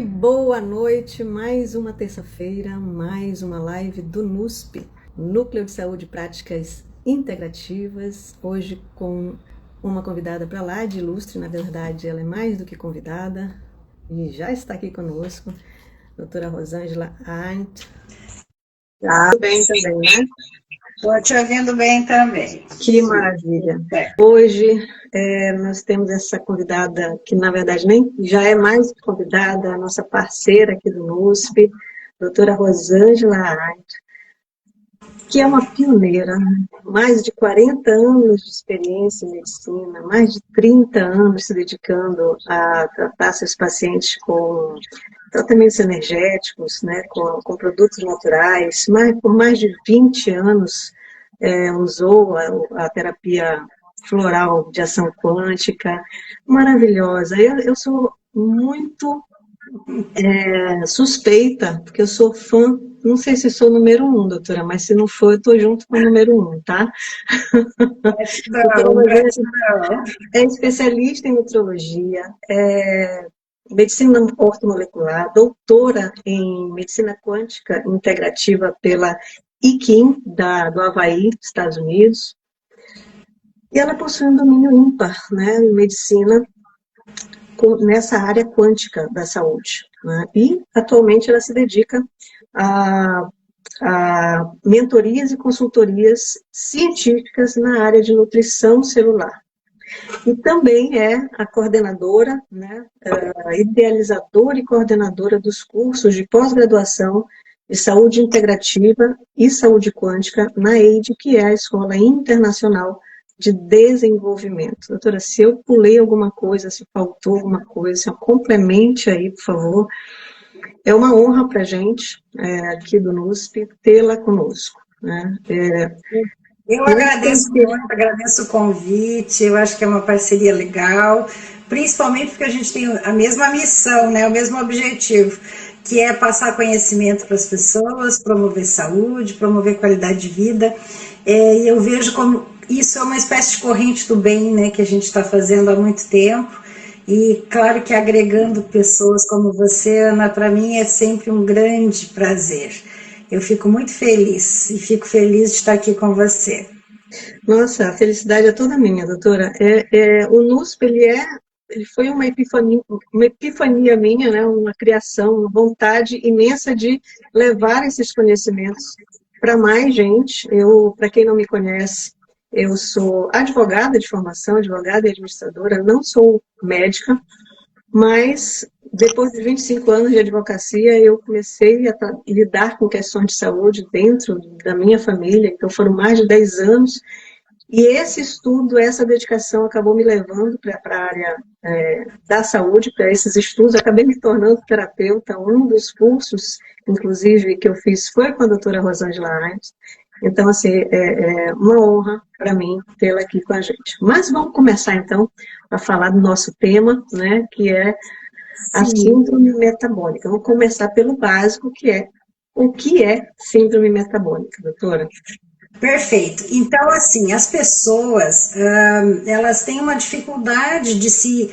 Boa noite, mais uma terça-feira, mais uma live do NUSP, Núcleo de Saúde e Práticas Integrativas, hoje com uma convidada para lá de ilustre, na verdade ela é mais do que convidada e já está aqui conosco, doutora Rosângela Arndt. Tudo bem também, né? Estou te ouvindo bem também. Que maravilha. Hoje nós temos essa convidada, que na verdade nem já é mais convidada, a nossa parceira aqui do NUSP, doutora Rosângela Arndt, que é uma pioneira, mais de 40 anos de experiência em medicina, mais de 30 anos se dedicando a tratar seus pacientes com tratamentos energéticos, né, com produtos naturais, por mais de 20 anos usou a terapia floral de ação quântica, maravilhosa. Eu sou muito suspeita, porque eu sou fã, não sei se sou número 1, doutora, mas se não for, eu estou junto com o número 1, tá? É especialista em nutrologia, medicina ortomolecular, doutora em medicina quântica integrativa pela IKIM, do Havaí, Estados Unidos, e ela possui um domínio ímpar, né, em medicina nessa área quântica da saúde, né? E atualmente ela se dedica a mentorias e consultorias científicas na área de nutrição celular. E também é a coordenadora, né, a idealizadora e coordenadora dos cursos de pós-graduação de saúde integrativa e saúde quântica na EIDE, que é a Escola Internacional de Desenvolvimento. Doutora, se eu pulei alguma coisa, se faltou alguma coisa, complemente aí, por favor. É uma honra para a gente, aqui do NUSP, tê-la conosco, né? Eu agradeço muito, agradeço o convite, eu acho que é uma parceria legal, principalmente porque a gente tem a mesma missão, né, o mesmo objetivo, que é passar conhecimento para as pessoas, promover saúde, promover qualidade de vida, e eu vejo como isso é uma espécie de corrente do bem, né, que a gente está fazendo há muito tempo, e claro que agregando pessoas como você, Ana, para mim é sempre um grande prazer. Eu fico muito feliz e fico feliz de estar aqui com você. Nossa, a felicidade é toda minha, doutora. O NUSP, ele foi uma epifania minha, né, uma criação, uma vontade imensa de levar esses conhecimentos para mais gente. Para quem não me conhece, eu sou advogada de formação, advogada e administradora, não sou médica, mas depois de 25 anos de advocacia, eu comecei a lidar com questões de saúde dentro da minha família, então foram mais de 10 anos, e esse estudo, essa dedicação acabou me levando para a área da saúde, para esses estudos, acabei me tornando terapeuta. Um dos cursos, inclusive, que eu fiz foi com a doutora Rosângela Arndt. Então, assim, é uma honra para mim tê-la aqui com a gente. Mas vamos começar, então, a falar do nosso tema, né, que é a síndrome metabólica. Vamos começar pelo básico, que é o que é síndrome metabólica, doutora? Perfeito. Então, assim, as pessoas, elas têm uma dificuldade de se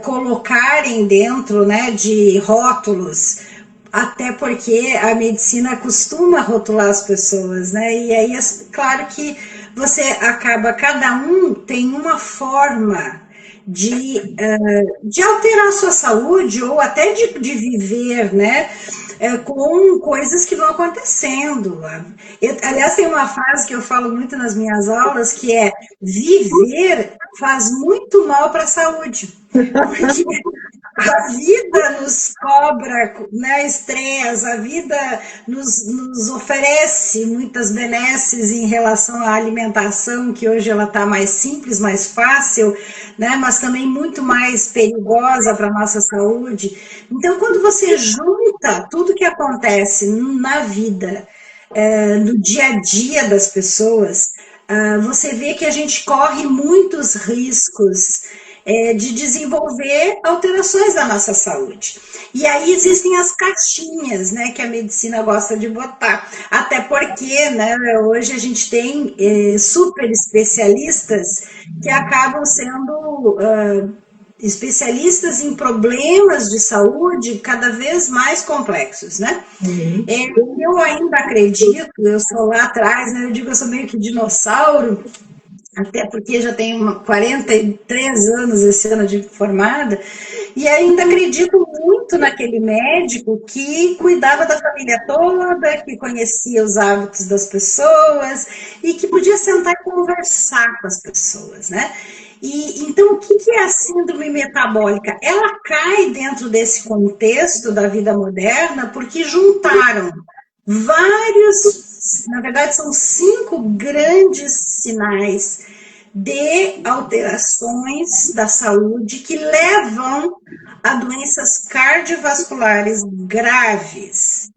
colocarem dentro, né, de rótulos, até porque a medicina costuma rotular as pessoas, né, e aí, claro que você acaba, cada um tem uma forma de alterar a sua saúde, ou até de viver, né, com coisas que vão acontecendo. Aliás, tem uma frase que eu falo muito nas minhas aulas, que é: viver faz muito mal para a saúde. Porque a vida nos cobra, né, estresse, a vida nos oferece muitas benesses em relação à alimentação, que hoje ela está mais simples, mais fácil, né, mas também muito mais perigosa para a nossa saúde. Então, quando você junta tudo que acontece na vida, no dia a dia das pessoas, você vê que a gente corre muitos riscos de desenvolver alterações da nossa saúde. E aí existem as caixinhas, né, que a medicina gosta de botar, até porque, né, hoje a gente tem super especialistas que acabam sendo especialistas em problemas de saúde cada vez mais complexos, né? Uhum. Eu ainda acredito, eu sou lá atrás, né? Eu digo que eu sou meio que dinossauro, até porque já tenho 43 anos esse ano de formada, e ainda acredito muito naquele médico que cuidava da família toda, que conhecia os hábitos das pessoas e que podia sentar e conversar com as pessoas, né? E então, o que é a síndrome metabólica? Ela cai dentro desse contexto da vida moderna porque juntaram vários, na verdade, são 5 grandes sinais de alterações da saúde que levam a doenças cardiovasculares graves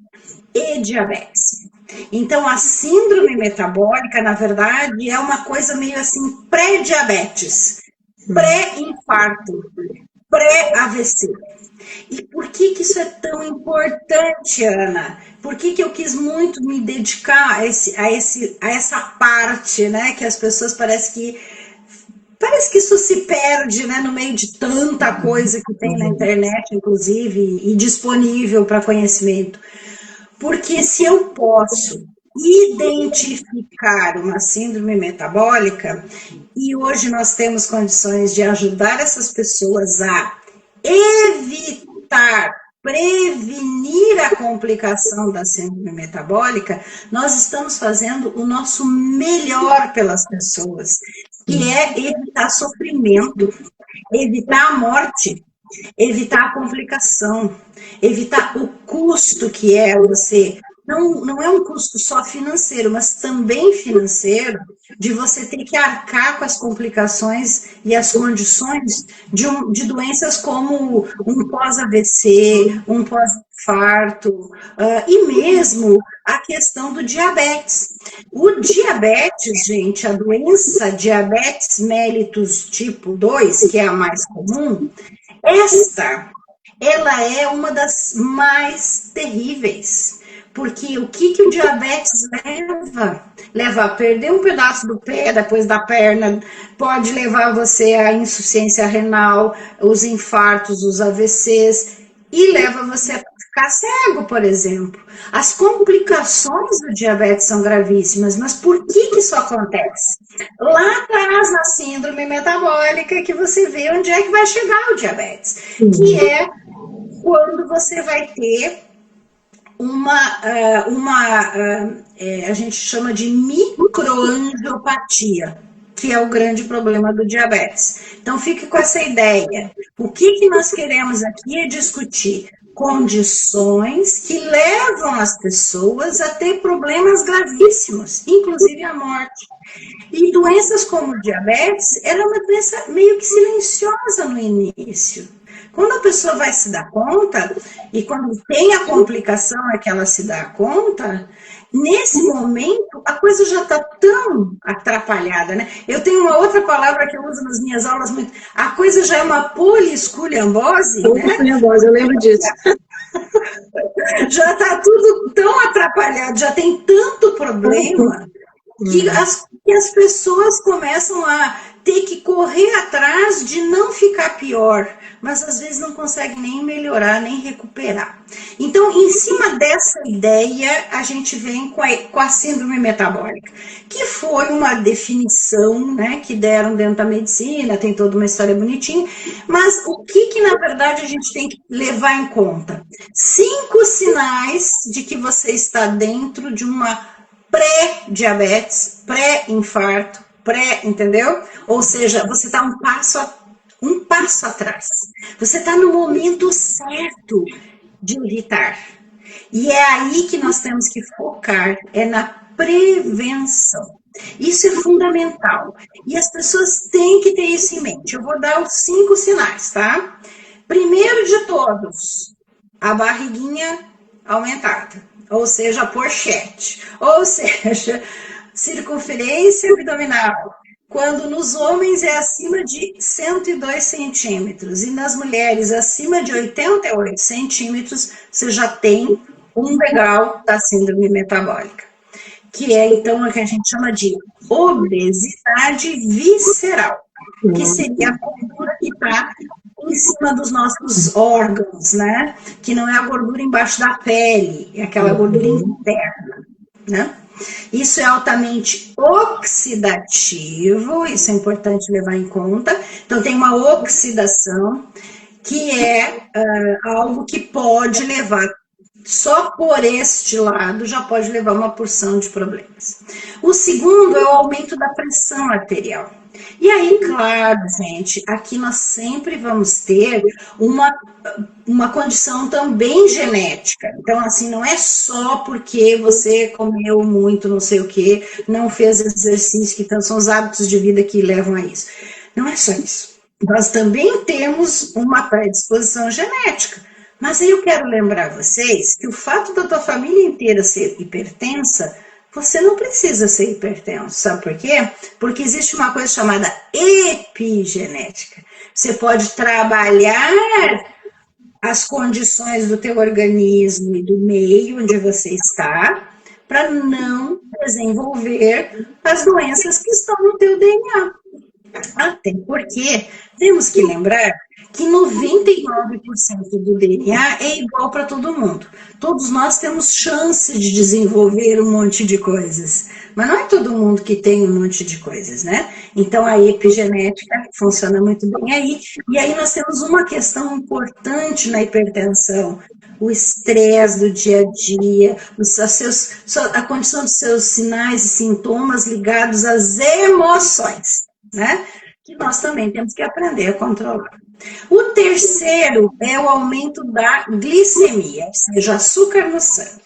e diabetes. Então, a síndrome metabólica, na verdade, é uma coisa meio assim, pré-diabetes, pré-infarto, pré-AVC. E por que isso é tão importante, Ana? Por que eu quis muito me dedicar a essa parte, né? Que as pessoas parece que isso se perde, né, no meio de tanta coisa que tem na internet, inclusive, e disponível para conhecimento. Porque se eu posso identificar uma síndrome metabólica, e hoje nós temos condições de ajudar essas pessoas a evitar, prevenir a complicação da síndrome metabólica, nós estamos fazendo o nosso melhor pelas pessoas, que é evitar sofrimento, evitar a morte, evitar a complicação, evitar o custo que é você. Não é um custo só financeiro, mas também financeiro, de você ter que arcar com as complicações e as condições de doenças como um pós-AVC, um pós-infarto, e mesmo a questão do diabetes. O diabetes, gente, a doença diabetes mellitus tipo 2, que é a mais comum, ela é uma das mais terríveis, porque o que o diabetes leva? Leva a perder um pedaço do pé, depois da perna, pode levar você à insuficiência renal, os infartos, os AVCs, e leva você a ficar cego, por exemplo. As complicações do diabetes são gravíssimas, mas por que isso acontece? Lá atrás, na síndrome metabólica, que você vê onde é que vai chegar o diabetes, que é quando você vai ter a gente chama de microangiopatia, que é o grande problema do diabetes. Então, fique com essa ideia. O que nós queremos aqui é discutir condições que levam as pessoas a ter problemas gravíssimos, inclusive a morte. E doenças como o diabetes, ela é uma doença meio que silenciosa no início. Quando a pessoa vai se dar conta, e quando tem a complicação é que ela se dá conta, nesse momento a coisa já está tão atrapalhada, né? Eu tenho uma outra palavra que eu uso nas minhas aulas muito, a coisa já é uma polisculiambose, né? Polisculiambose, eu lembro disso. Já está tudo tão atrapalhado, já tem tanto problema, que as pessoas começam a ter que correr atrás de não ficar pior, mas às vezes não consegue nem melhorar, nem recuperar. Então, em cima dessa ideia, a gente vem com a síndrome metabólica, que foi uma definição, né, que deram dentro da medicina, tem toda uma história bonitinha, mas o que na verdade a gente tem que levar em conta? 5 sinais de que você está dentro de uma pré-diabetes, pré-infarto, entendeu? Ou seja, você está um passo atrás. Você está no momento certo de evitar. E é aí que nós temos que focar, é na prevenção. Isso é fundamental. E as pessoas têm que ter isso em mente. Eu vou dar os 5 sinais, tá? Primeiro de todos, a barriguinha aumentada, ou seja, a pochete, ou seja, circunferência abdominal, quando nos homens é acima de 102 centímetros e nas mulheres acima de 88 centímetros, você já tem um degrau da síndrome metabólica, que é então o que a gente chama de obesidade visceral, que seria a cultura que está em cima dos nossos órgãos, né? Que não é a gordura embaixo da pele, é aquela gordura interna, né? Isso é altamente oxidativo, isso é importante levar em conta. Então, tem uma oxidação, que é algo que pode levar, só por este lado, já pode levar uma porção de problemas. O segundo é o aumento da pressão arterial. E aí, claro, gente, aqui nós sempre vamos ter uma condição também genética. Então, assim, não é só porque você comeu muito, não sei o quê, não fez exercício, que então são os hábitos de vida que levam a isso. Não é só isso. Nós também temos uma predisposição genética. Mas aí eu quero lembrar vocês que o fato da tua família inteira ser hipertensa, você não precisa ser hipertenso. Sabe por quê? Porque existe uma coisa chamada epigenética. Você pode trabalhar as condições do teu organismo e do meio onde você está para não desenvolver as doenças que estão no teu DNA. Até porque temos que lembrar que 99% do DNA é igual para todo mundo. Todos nós temos chance de desenvolver um monte de coisas, mas não é todo mundo que tem um monte de coisas, né? Então a epigenética funciona muito bem aí. E aí nós temos uma questão importante na hipertensão: o estresse do dia a dia, a condição dos seus sinais e sintomas ligados às emoções, né? Que nós também temos que aprender a controlar. O terceiro é o aumento da glicemia, ou seja, açúcar no sangue.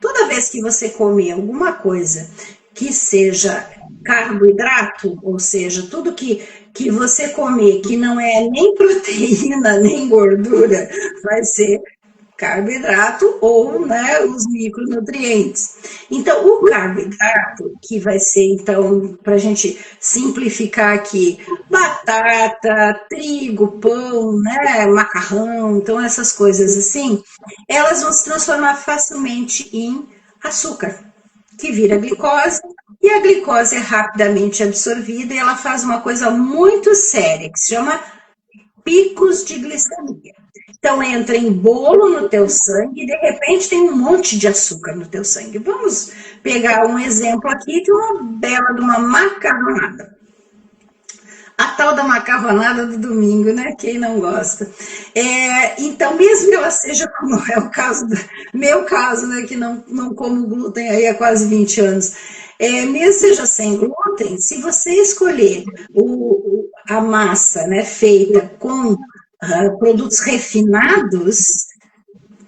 Toda vez que você comer alguma coisa que seja carboidrato, ou seja, tudo que você comer que não é nem proteína nem gordura, vai ser carboidrato ou, né, os micronutrientes. Então, o carboidrato, que vai ser, então, para a gente simplificar aqui, batata, trigo, pão, né, macarrão, então essas coisas assim, elas vão se transformar facilmente em açúcar, que vira glicose, e a glicose é rapidamente absorvida e ela faz uma coisa muito séria, que se chama picos de glicemia. Então, entra em bolo no teu sangue e, de repente, tem um monte de açúcar no teu sangue. Vamos pegar um exemplo aqui de uma bela de uma macarronada. A tal da macarronada do domingo, né? Quem não gosta? Então, mesmo que ela seja, como é o caso, meu caso, né? Que não como glúten aí há quase 20 anos. Mesmo seja sem glúten, se você escolher a massa, né, feita com produtos refinados,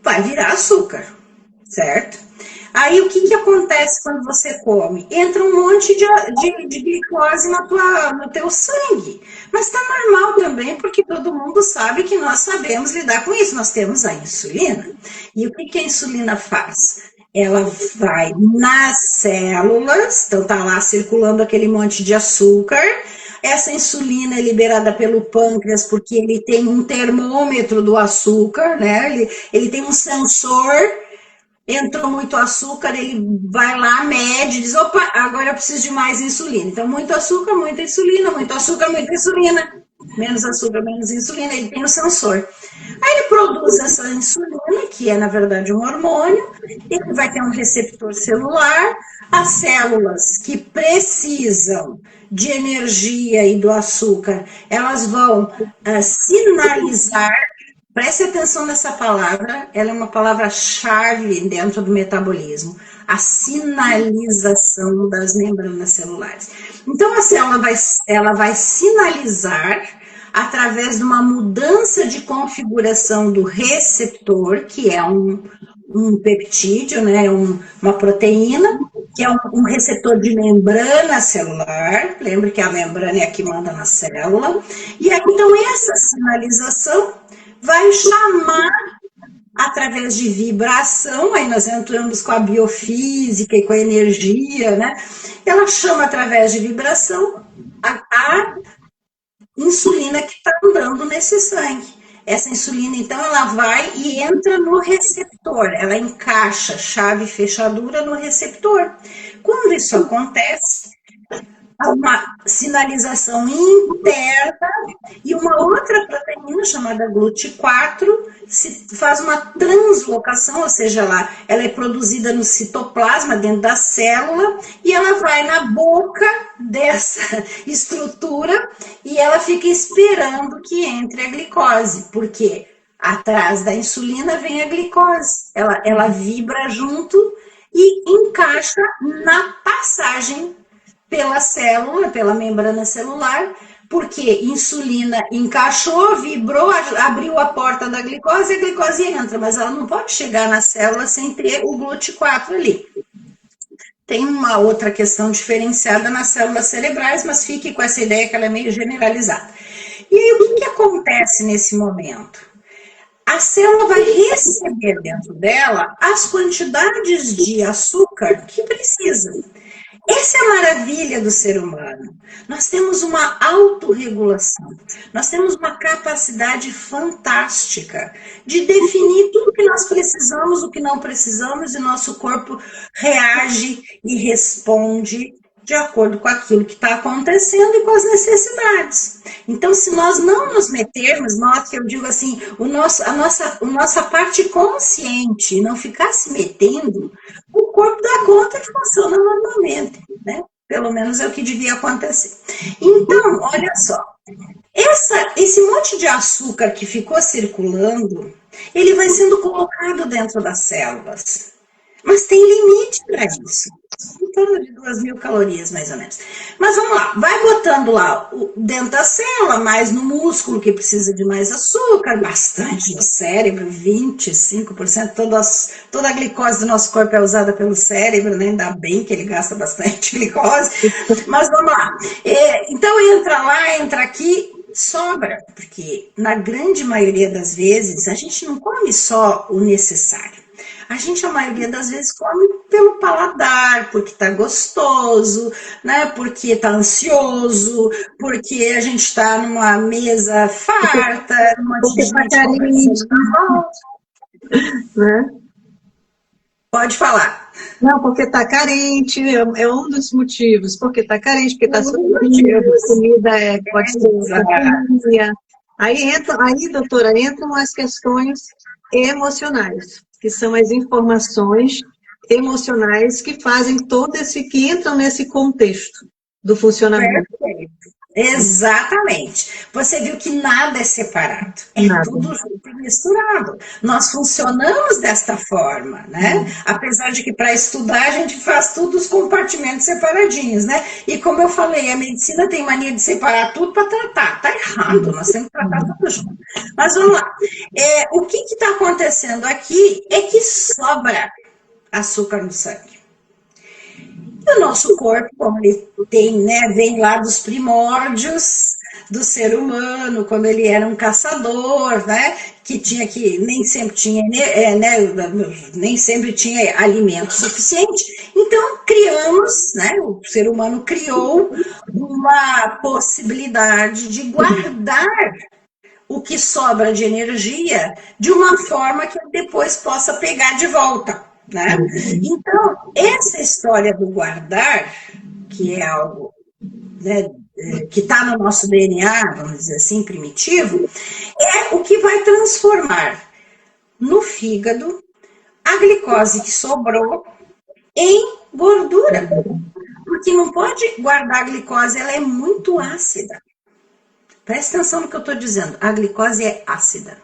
vai virar açúcar, certo? Aí o que acontece quando você come? Entra um monte de glicose no teu sangue. Mas está normal também, porque todo mundo sabe que nós sabemos lidar com isso. Nós temos a insulina. E o que a insulina faz? Ela vai nas células, então tá lá circulando aquele monte de açúcar. Essa insulina é liberada pelo pâncreas porque ele tem um termômetro do açúcar, né? Ele tem um sensor. Entrou muito açúcar, ele vai lá, mede, diz, opa, agora eu preciso de mais insulina. Então, muito açúcar, muita insulina, muito açúcar, muita insulina. Menos açúcar, menos insulina, ele tem o sensor. Aí ele produz essa insulina, que é, na verdade, um hormônio, ele vai ter um receptor celular, as células que precisam de energia e do açúcar, elas vão sinalizar. Preste atenção nessa palavra, ela é uma palavra-chave dentro do metabolismo, a sinalização das membranas celulares. Então, a célula ela vai sinalizar através de uma mudança de configuração do receptor, que é um peptídeo, né, uma proteína, que é um receptor de membrana celular, lembre que a membrana é a que manda na célula, e aí, então essa sinalização vai chamar através de vibração, aí nós entramos com a biofísica e com a energia, né? Ela chama através de vibração a insulina que está andando nesse sangue. Essa insulina, então, ela vai e entra no receptor, ela encaixa chave e fechadura no receptor. Quando isso acontece, uma sinalização interna e uma outra proteína chamada GLUT4 faz uma translocação, ou seja, ela é produzida no citoplasma, dentro da célula, e ela vai na boca dessa estrutura e ela fica esperando que entre a glicose, porque atrás da insulina vem a glicose, ela vibra junto e encaixa na passagem pela célula, pela membrana celular, porque insulina encaixou, vibrou, abriu a porta da glicose, e a glicose entra, mas ela não pode chegar na célula sem ter o GLUT4 ali. Tem uma outra questão diferenciada nas células cerebrais, mas fique com essa ideia que ela é meio generalizada. E aí, o que acontece nesse momento? A célula vai receber dentro dela as quantidades de açúcar que precisa. Essa é a maravilha do ser humano. Nós temos uma autorregulação, nós temos uma capacidade fantástica de definir tudo que nós precisamos, o que não precisamos, e nosso corpo reage e responde de acordo com aquilo que está acontecendo e com as necessidades. Então, se nós não nos metermos, que eu digo assim, a nossa parte consciente não ficar se metendo, o corpo dá conta que funciona normalmente, né? Pelo menos é o que devia acontecer. Então, olha só, esse monte de açúcar que ficou circulando, ele vai sendo colocado dentro das células. Mas tem limite para isso. Em torno de 2.000 calorias, mais ou menos. Mas vamos lá, vai botando lá dentro da célula, mais no músculo, que precisa de mais açúcar, bastante no cérebro, 25%, toda a glicose do nosso corpo é usada pelo cérebro, né? Ainda bem que ele gasta bastante glicose. Mas vamos lá. Então entra lá, entra aqui, sobra, porque na grande maioria das vezes a gente não come só o necessário. A gente, a maioria das vezes, come pelo paladar, porque tá gostoso, né? Porque tá ansioso, porque a gente tá numa mesa farta, numa porque tá carente, né? Pode falar. Não, porque tá carente, é um dos motivos. Porque tá carente, porque tá sobrevivendo, comida pode ser comida. Aí, doutora, entram as questões emocionais, que são as informações emocionais que fazem que entram nesse contexto do funcionamento. Perfeito. Exatamente. Você viu que nada é separado, tudo junto e misturado. Nós funcionamos desta forma, né? Apesar de que para estudar a gente faz tudo os compartimentos separadinhos, né? E como eu falei, a medicina tem mania de separar tudo para tratar. Tá errado, nós temos que tratar tudo junto. Mas vamos lá. O que está acontecendo aqui é que sobra açúcar no sangue. E o nosso corpo, como ele tem, né, vem lá dos primórdios do ser humano, quando ele era um caçador, né, nem sempre tinha, nem sempre tinha alimento suficiente. Então criamos, né, o ser humano criou uma possibilidade de guardar o que sobra de energia de uma forma que ele depois possa pegar de volta. Né? Então, essa história do guardar, que é algo, né, que está no nosso DNA, vamos dizer assim, primitivo, é o que vai transformar no fígado a glicose que sobrou em gordura. Porque não pode guardar a glicose, ela é muito ácida. Presta atenção no que eu estou dizendo, a glicose é ácida.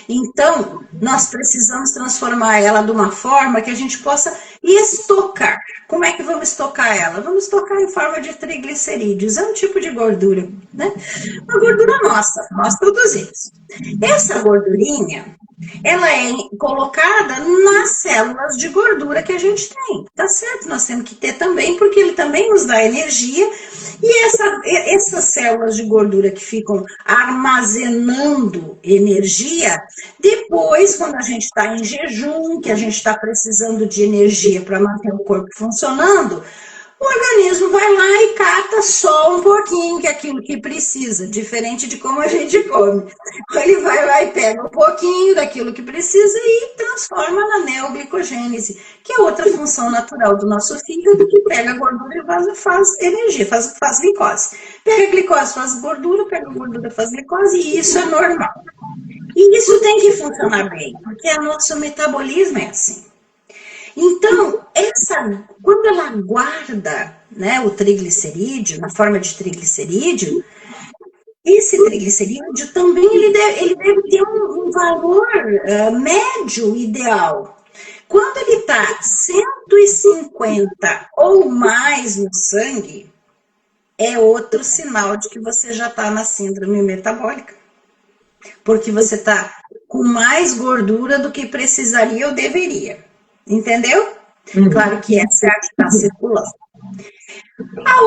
Então, nós precisamos transformar ela de uma forma que a gente possa estocar. Como é que vamos estocar ela? Vamos estocar em forma de triglicerídeos, é um tipo de gordura, né? Uma gordura nossa, nós produzimos. Essa gordurinha, ela é colocada nas células de gordura que a gente tem. Tá certo, nós temos que ter também, porque ele também nos dá energia. E essas células de gordura que ficam armazenando energia, depois, quando a gente está em jejum, que a gente está precisando de energia para manter o corpo funcionando, o organismo vai lá e cata só um pouquinho, que é aquilo que precisa, diferente de como a gente come. Ele vai lá e pega um pouquinho daquilo que precisa e transforma na neoglicogênese, que é outra função natural do nosso fígado, que pega a gordura e faz energia, faz glicose. Pega a glicose, faz gordura, pega a gordura, faz glicose, e isso é normal. E isso tem que funcionar bem, porque o nosso metabolismo é assim. Então, quando ela guarda, né, o triglicerídeo, na forma de triglicerídeo, esse triglicerídeo também ele deve ter um valor médio ideal. Quando ele está 150 ou mais no sangue, é outro sinal de que você já está na síndrome metabólica. Porque você está com mais gordura do que precisaria ou deveria. Entendeu? Claro que essa é a que está circulando. A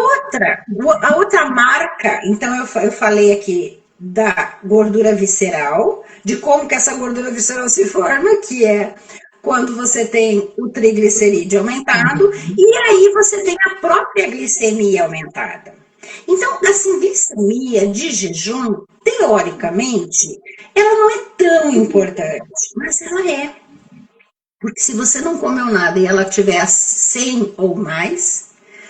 outra marca, então eu falei aqui da gordura visceral, de como que essa gordura visceral se forma, que é quando você tem o triglicerídeo aumentado, e aí você tem a própria glicemia aumentada. Então, assim, glicemia de jejum, teoricamente, ela não é tão importante, mas ela é. Porque se você não comeu nada e ela tiver 100 ou mais,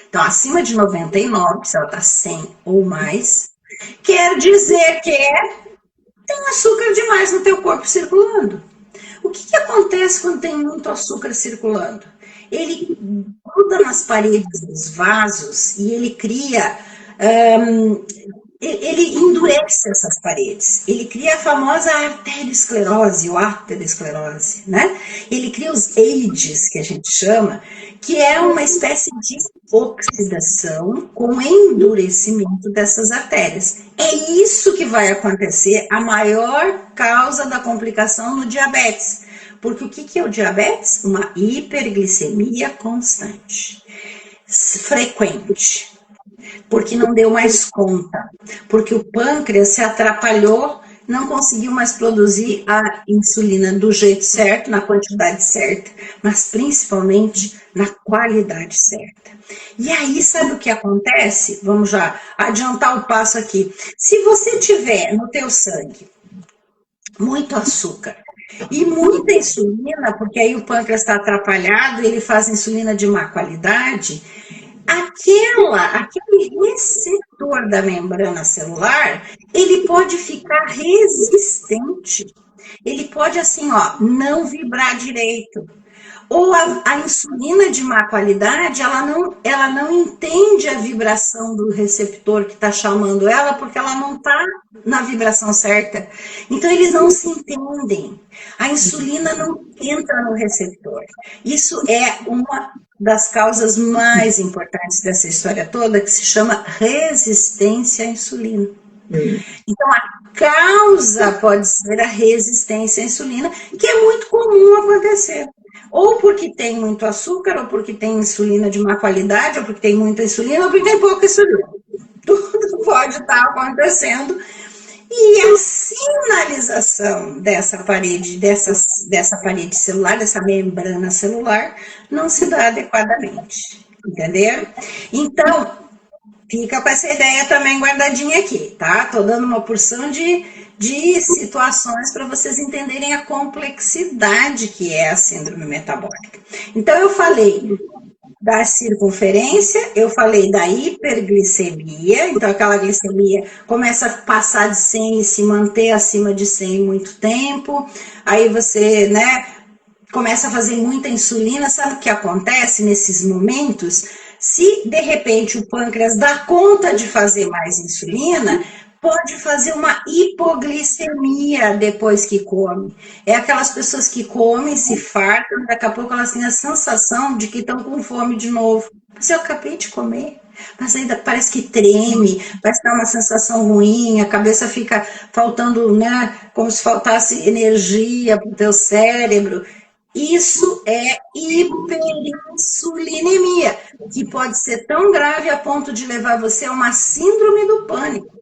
então acima de 99, se ela está 100 ou mais, quer dizer que tem açúcar demais no teu corpo circulando. O que acontece quando tem muito açúcar circulando? Ele gruda nas paredes dos vasos e ele cria... ele endurece essas paredes, ele cria a famosa arteriosclerose, ou aterosclerose, né? Ele cria os AIDS, que a gente chama, que é uma espécie de oxidação com endurecimento dessas artérias. É isso que vai acontecer, a maior causa da complicação no diabetes. Porque o que é o diabetes? Uma hiperglicemia constante, frequente. Porque não deu mais conta, porque o pâncreas se atrapalhou, não conseguiu mais produzir a insulina do jeito certo, na quantidade certa, mas principalmente na qualidade certa. E aí, sabe o que acontece? Vamos já adiantar o passo aqui. Se você tiver no teu sangue muito açúcar e muita insulina, porque aí o pâncreas está atrapalhado, ele faz insulina de má qualidade, aquele receptor da membrana celular, ele pode ficar resistente. Ele pode, assim, não vibrar direito. Ou a insulina de má qualidade, ela não entende a vibração do receptor que está chamando ela, porque ela não está na vibração certa. Então, eles não se entendem. A insulina não entra no receptor. Isso é uma das causas mais importantes dessa história toda, que se chama resistência à insulina. Então, a causa pode ser a resistência à insulina, que é muito comum acontecer. Ou porque tem muito açúcar, ou porque tem insulina de má qualidade, ou porque tem muita insulina, ou porque tem pouca insulina. Tudo pode estar acontecendo. E a sinalização dessa parede celular, dessa membrana celular, não se dá adequadamente. Entenderam? Então, fica com essa ideia também guardadinha aqui, tá? Tô dando uma porção de situações para vocês entenderem a complexidade que é a síndrome metabólica. Então, eu falei da circunferência, eu falei da hiperglicemia, então aquela glicemia começa a passar de 100 e se manter acima de 100 muito tempo, aí você, né, começa a fazer muita insulina. Sabe o que acontece nesses momentos? Se de repente o pâncreas dá conta de fazer mais insulina, pode fazer uma hipoglicemia depois que come. É aquelas pessoas que comem, se fartam, daqui a pouco elas têm a sensação de que estão com fome de novo. Mas eu acabei de comer, mas ainda parece que treme, parece dar uma sensação ruim, a cabeça fica faltando, né, como se faltasse energia para o teu cérebro. Isso é hiperinsulinemia, que pode ser tão grave a ponto de levar você a uma síndrome do pânico.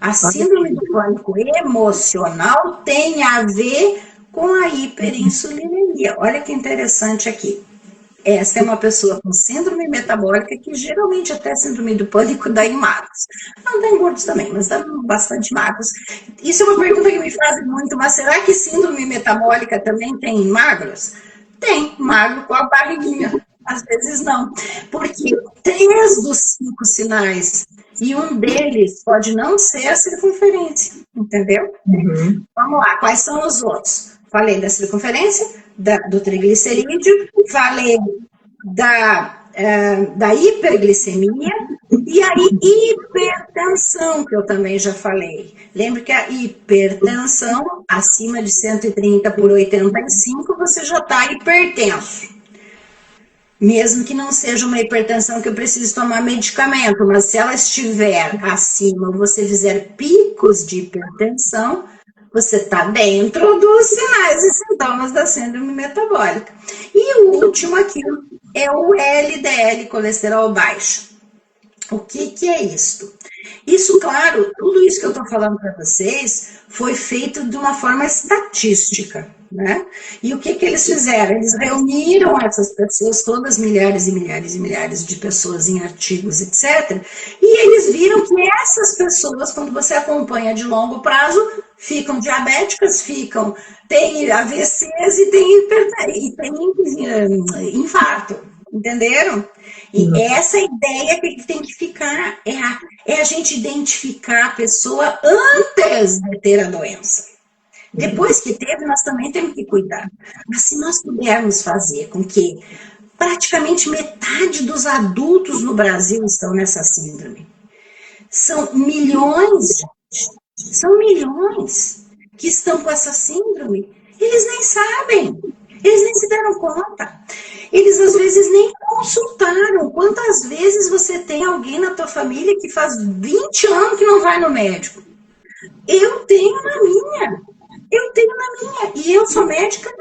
A síndrome do pânico emocional tem a ver com a hiperinsulinemia. Olha que interessante aqui. Essa é uma pessoa com síndrome metabólica, que geralmente até síndrome do pânico dá em magros. Não dá em gordos também, mas dá bastante magros. Isso é uma pergunta que me fazem muito, mas será que síndrome metabólica também tem em magros? Tem, magro com a barriguinha. Às vezes não, porque 3 dos 5 sinais, e um deles pode não ser a circunferência, entendeu? Uhum. Vamos lá, quais são os outros? Falei da circunferência, do triglicerídeo, falei da hiperglicemia e a hipertensão, que eu também já falei. Lembra que a hipertensão, acima de 130/85, você já está hipertenso. Mesmo que não seja uma hipertensão que eu precise tomar medicamento, mas se ela estiver acima, ou você fizer picos de hipertensão, você está dentro dos sinais e sintomas da síndrome metabólica. E o último aqui é o LDL, colesterol baixo. O que é isto? Isso, claro, tudo isso que eu estou falando para vocês foi feito de uma forma estatística, né? E o que eles fizeram? Eles reuniram essas pessoas, todas milhares e milhares e milhares de pessoas em artigos, etc. E eles viram que essas pessoas, quando você acompanha de longo prazo, ficam diabéticas, tem AVCs e tem infarto. Entenderam? E essa ideia que tem que ficar é a gente identificar a pessoa antes de ter a doença. Depois que teve, nós também temos que cuidar. Mas se nós pudermos fazer com que praticamente metade dos adultos no Brasil estão nessa síndrome, são milhões, gente, são milhões que estão com essa síndrome, eles nem sabem, eles nem se deram conta. Eles, às vezes, nem consultaram. Quantas vezes você tem alguém na tua família que faz 20 anos que não vai no médico? Eu tenho na minha. E eu sou médica.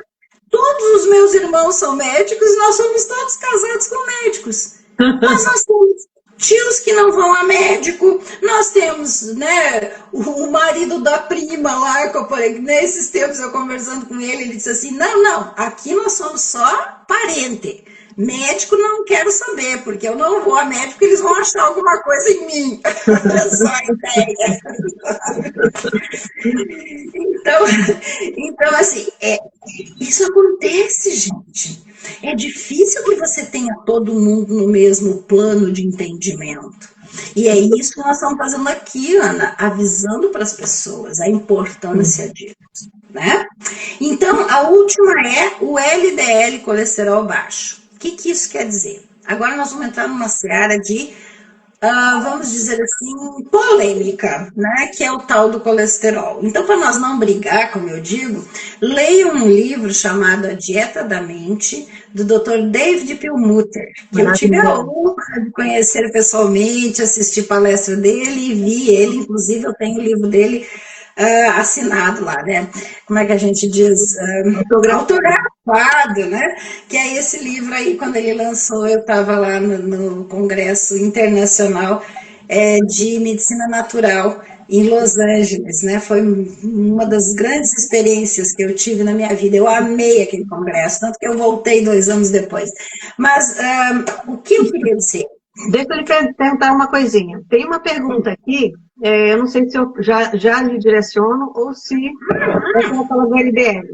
Todos os meus irmãos são médicos e nós somos todos casados com médicos. Mas nós temos tios que não vão a médico, nós temos, né, o marido da prima lá, nesses tempos eu conversando com ele disse assim, não, aqui nós somos só parente, médico não quero saber, porque eu não vou a médico, eles vão achar alguma coisa em mim, só a ideia. Então assim, isso acontece, gente. É difícil que você tenha todo mundo no mesmo plano de entendimento. E é isso que nós estamos fazendo aqui, Ana, avisando para as pessoas a importância disso, né? Então, a última é o LDL, colesterol baixo. O que isso quer dizer? Agora nós vamos entrar numa seara de, vamos dizer assim, polêmica, né? Que é o tal do colesterol. Então, para nós não brigar, como eu digo, leiam um livro chamado A Dieta da Mente, do Dr. David Perlmutter, que eu tive a honra de conhecer pessoalmente, assistir palestra dele e vi ele, inclusive eu tenho o livro dele assinado lá, né? Como é que a gente diz? Autografado, né? Que é esse livro aí, quando ele lançou, eu estava lá no Congresso Internacional de Medicina Natural em Los Angeles, né? Foi uma das grandes experiências que eu tive na minha vida. Eu amei aquele congresso, tanto que eu voltei 2 anos depois. Mas o que eu queria dizer? Deixa eu lhe perguntar uma coisinha. Tem uma pergunta aqui, eu não sei se eu já lhe direciono ou se eu vou falar do LDL.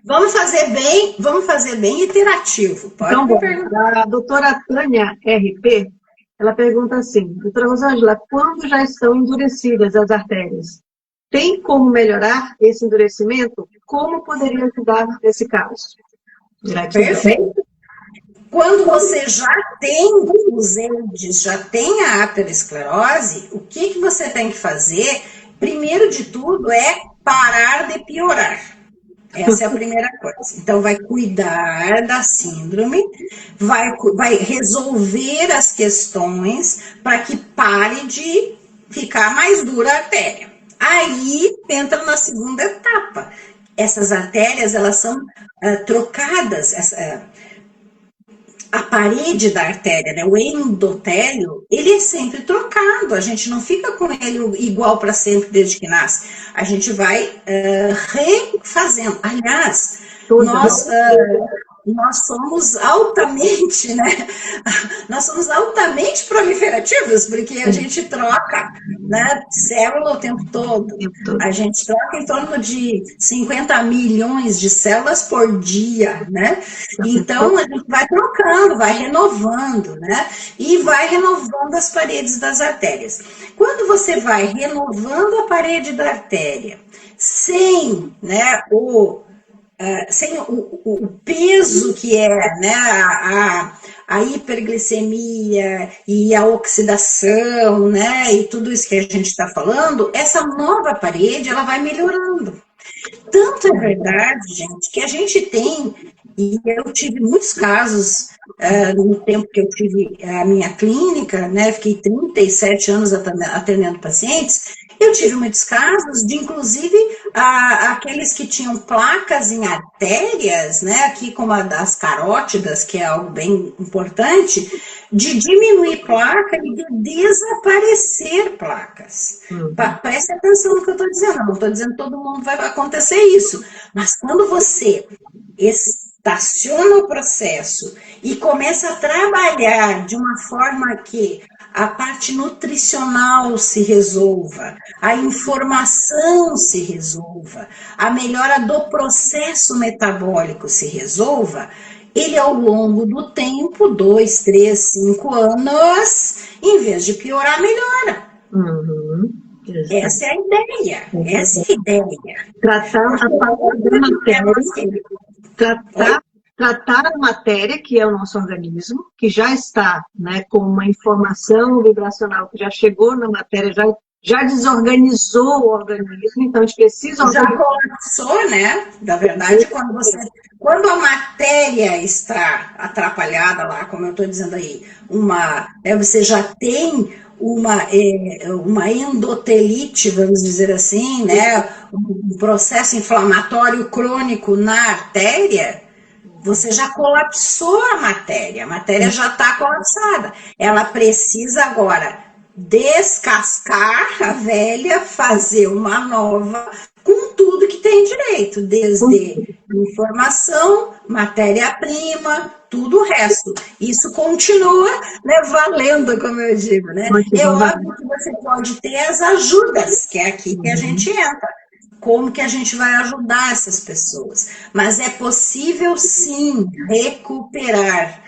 Vamos fazer bem iterativo. Pode então, perguntar. A doutora Tânia RP, ela pergunta assim, doutora Rosângela, quando já estão endurecidas as artérias, tem como melhorar esse endurecimento? Como poderia ajudar nesse caso? Perfeito. Quando você já tem os EIDs, já tem a aterosclerose, o que você tem que fazer? Primeiro de tudo é parar de piorar. Essa é a primeira coisa. Então, vai cuidar da síndrome, vai resolver as questões para que pare de ficar mais dura a artéria. Aí, entra na segunda etapa. Essas artérias, elas são trocadas, a parede da artéria, né, o endotélio, ele é sempre trocado, a gente não fica com ele igual para sempre desde que nasce, a gente vai refazendo. Aliás, nós somos altamente, né? Nós somos altamente proliferativos, porque a gente troca, né, célula o tempo todo. A gente troca em torno de 50 milhões de células por dia, né? Então, a gente vai trocando, vai renovando, né? E vai renovando as paredes das artérias. Quando você vai renovando a parede da artéria, sem, né, sem o peso que é, né, a hiperglicemia e a oxidação, né, e tudo isso que a gente está falando, essa nova parede, ela vai melhorando. Tanto é verdade, gente, que a gente tem, e eu tive muitos casos no tempo que eu tive a minha clínica, né, fiquei 37 anos atendendo pacientes, eu tive muitos casos de, inclusive, aqueles que tinham placas em artérias, né, aqui como a das carótidas, que é algo bem importante, de diminuir placa e de desaparecer placas. Preste atenção no que eu estou dizendo, eu não estou dizendo que todo mundo vai acontecer isso, mas quando você estaciona o processo e começa a trabalhar de uma forma que a parte nutricional se resolva, a informação se resolva, a melhora do processo metabólico se resolva, ele ao longo do tempo, 2, 3, 5 anos, em vez de piorar, melhora. Essa é a ideia, essa é a ideia. Tratar a matéria, que é o nosso organismo, que já está, né, com uma informação vibracional que já chegou na matéria, já desorganizou o organismo, então a gente precisa... Já colapsou, né? Na verdade, quando a matéria está atrapalhada lá, como eu estou dizendo aí, você já tem uma endotelite, vamos dizer assim, né? Um processo inflamatório crônico na artéria, você já colapsou a matéria já está colapsada. Ela precisa agora descascar a velha, fazer uma nova, com tudo que tem direito, desde informação, matéria-prima, tudo o resto. Isso continua, né, valendo, como eu digo, né? É óbvio que você pode ter as ajudas, que é aqui que a gente entra. Como que a gente vai ajudar essas pessoas? Mas é possível, sim, recuperar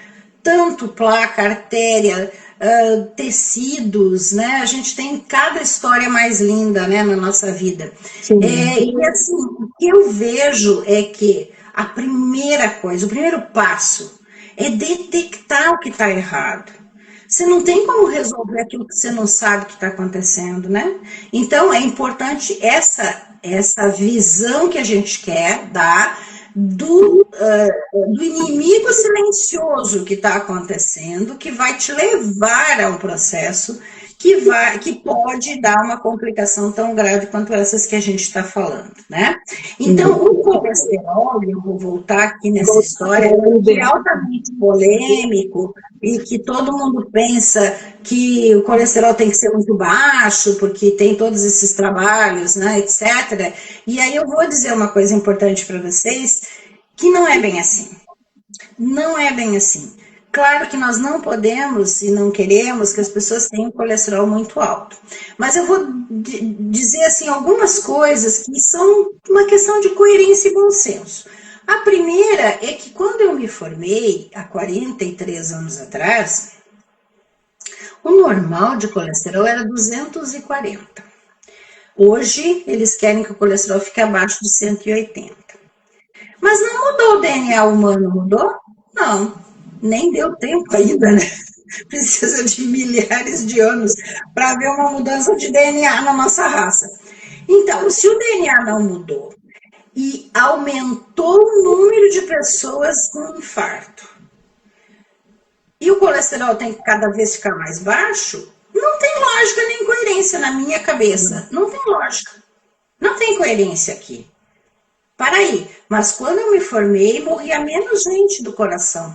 tanto placa, artéria, tecidos, né? A gente tem cada história mais linda, né, na nossa vida. E assim, o que eu vejo é que a primeira coisa, o primeiro passo é detectar o que está errado. Você não tem como resolver aquilo que você não sabe que está acontecendo, né? Então, é importante essa visão que a gente quer dar do inimigo silencioso que está acontecendo, que vai te levar a um processo que pode dar uma complicação tão grave quanto essas que a gente está falando, né? Então, o colesterol, eu vou voltar aqui nessa história, que é altamente polêmico e que todo mundo pensa que o colesterol tem que ser muito baixo, porque tem todos esses trabalhos, né, etc. E aí eu vou dizer uma coisa importante para vocês, que não é bem assim. Não é bem assim. Claro que nós não podemos e não queremos que as pessoas tenham colesterol muito alto. Mas eu vou dizer assim algumas coisas que são uma questão de coerência e bom senso. A primeira é que quando eu me formei, há 43 anos atrás, o normal de colesterol era 240. Hoje, eles querem que o colesterol fique abaixo de 180. Mas não mudou o DNA humano, mudou? Não. Nem deu tempo ainda, né? Precisa de milhares de anos para haver uma mudança de DNA na nossa raça. Então, se o DNA não mudou e aumentou o número de pessoas com infarto, e o colesterol tem que cada vez ficar mais baixo, não tem lógica nem coerência na minha cabeça. Não tem lógica. Não tem coerência aqui. Para aí. Mas quando eu me formei, morria menos gente do coração.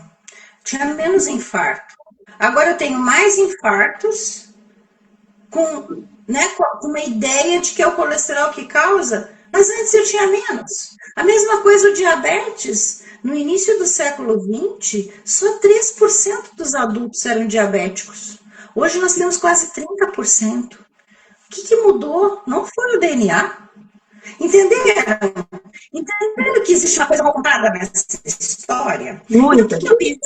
Tinha menos infarto. Agora eu tenho mais infartos com uma ideia de que é o colesterol que causa, Mas antes eu tinha menos. A mesma coisa o diabetes. No início do século XX, só 3% dos adultos eram diabéticos. Hoje nós temos quase 30%. O que mudou? Não foi o DNA. Entenderam? Entenderam que existe uma coisa mal contada nessa história? Muitas. E o que eu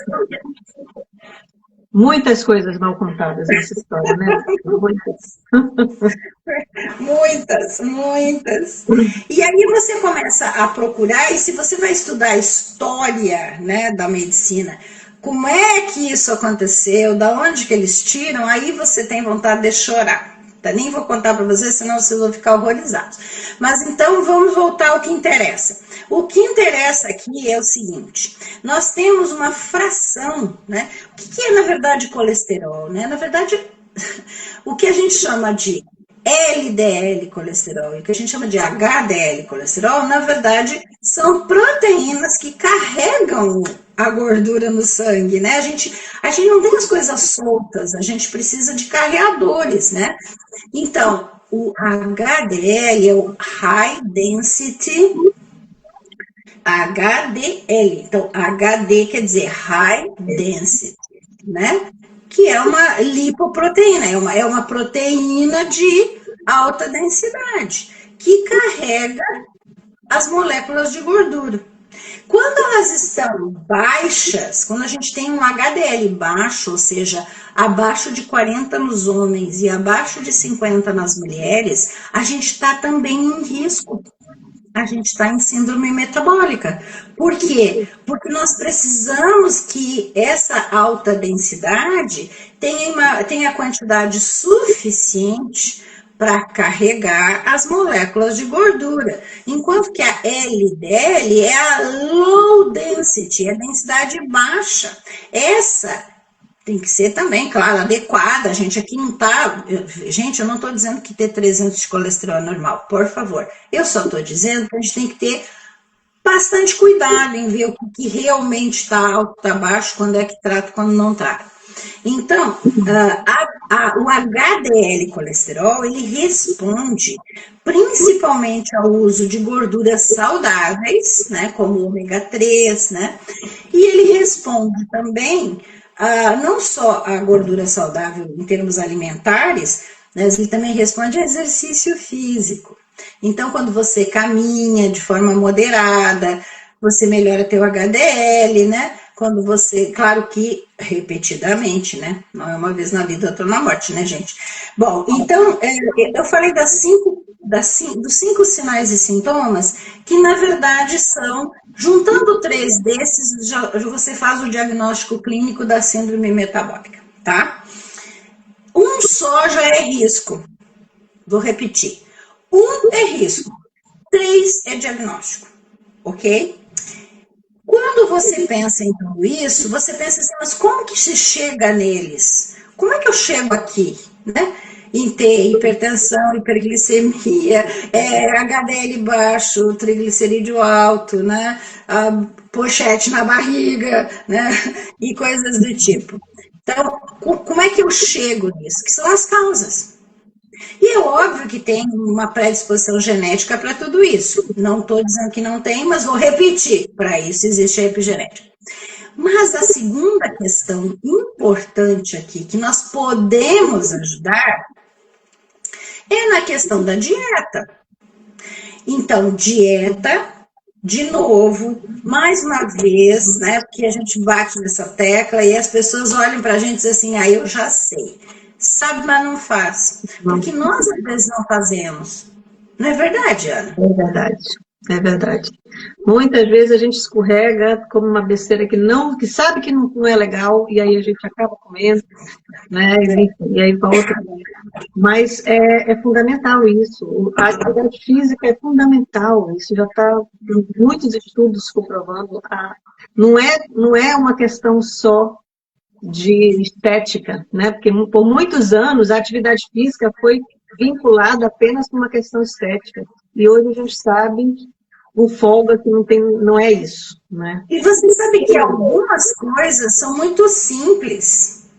Muitas coisas mal contadas nessa história, né? Muitas, muitas. E aí você começa a procurar, e se você vai estudar a história, né, da medicina, como é que isso aconteceu, da onde que eles tiram, aí você tem vontade de chorar. Tá? Nem vou contar para vocês, senão vocês vão ficar horrorizados. Mas então vamos voltar ao que interessa. O que interessa aqui é o seguinte: nós temos uma fração, né? O que é na verdade colesterol, né? Na verdade, o que a gente chama de LDL colesterol e o que a gente chama de HDL colesterol, na verdade, são proteínas que carregam a gordura no sangue, né? A gente não tem as coisas soltas, a gente precisa de carreadores, né? Então, o HDL é o High Density HDL. Então, HD quer dizer High Density, né? Que é uma lipoproteína, é uma proteína de alta densidade, que carrega as moléculas de gordura. Quando elas estão baixas, quando a gente tem um HDL baixo, ou seja, abaixo de 40 nos homens e abaixo de 50 nas mulheres, a gente está também em risco. A gente está em síndrome metabólica. Por quê? Porque nós precisamos que essa alta densidade tenha quantidade suficiente para carregar as moléculas de gordura. Enquanto que a LDL é a low density, é a densidade baixa. Essa tem que ser também, claro, adequada. A gente aqui não está... Gente, eu não estou dizendo que ter 300 de colesterol é normal, por favor. Eu só estou dizendo que a gente tem que ter bastante cuidado em ver o que realmente está alto, está baixo, quando é que trata, quando não trata. Então, o HDL colesterol, ele responde principalmente ao uso de gorduras saudáveis, né, como o ômega 3, né, e ele responde também não só a gordura saudável em termos alimentares, mas ele também responde a exercício físico. Então, quando você caminha de forma moderada, você melhora teu HDL, né? Quando você, claro que repetidamente, né? Não é uma vez na vida, outra na morte, né, gente? Bom, então, eu falei dos 5 sinais e sintomas, que na verdade são, juntando 3 desses, você faz o diagnóstico clínico da síndrome metabólica, tá? Um só já é risco. Vou repetir. 1 é risco, 3 é diagnóstico, ok? Quando você pensa em tudo isso, você pensa assim, mas como que se chega neles? Como é que eu chego aqui, né? Em ter hipertensão, hiperglicemia, HDL baixo, triglicerídeo alto, né? Pochete na barriga, né? E coisas do tipo. Então, como é que eu chego nisso? Que são as causas. E é óbvio que tem uma predisposição genética para tudo isso. Não estou dizendo que não tem, mas vou repetir. Para isso existe a epigenética. Mas a segunda questão importante aqui, que nós podemos ajudar, é na questão da dieta. Então, dieta, de novo, mais uma vez, né, porque a gente bate nessa tecla e as pessoas olham para a gente e dizem assim, eu já sei. Sabe, mas não faz. Porque nós, às vezes, não fazemos. Não é verdade, Ana? É verdade, é verdade. Muitas vezes a gente escorrega como uma besteira que sabe que não é legal, e aí a gente acaba comendo, né? E aí para outra. Mas é fundamental isso. A atividade física é fundamental. Isso já está em muitos estudos comprovando. Não é uma questão só de estética, né? Porque por muitos anos a atividade física foi vinculada apenas com uma questão estética. E hoje a gente sabe com folga que não é isso, né? E você sabe que algumas coisas são muito simples.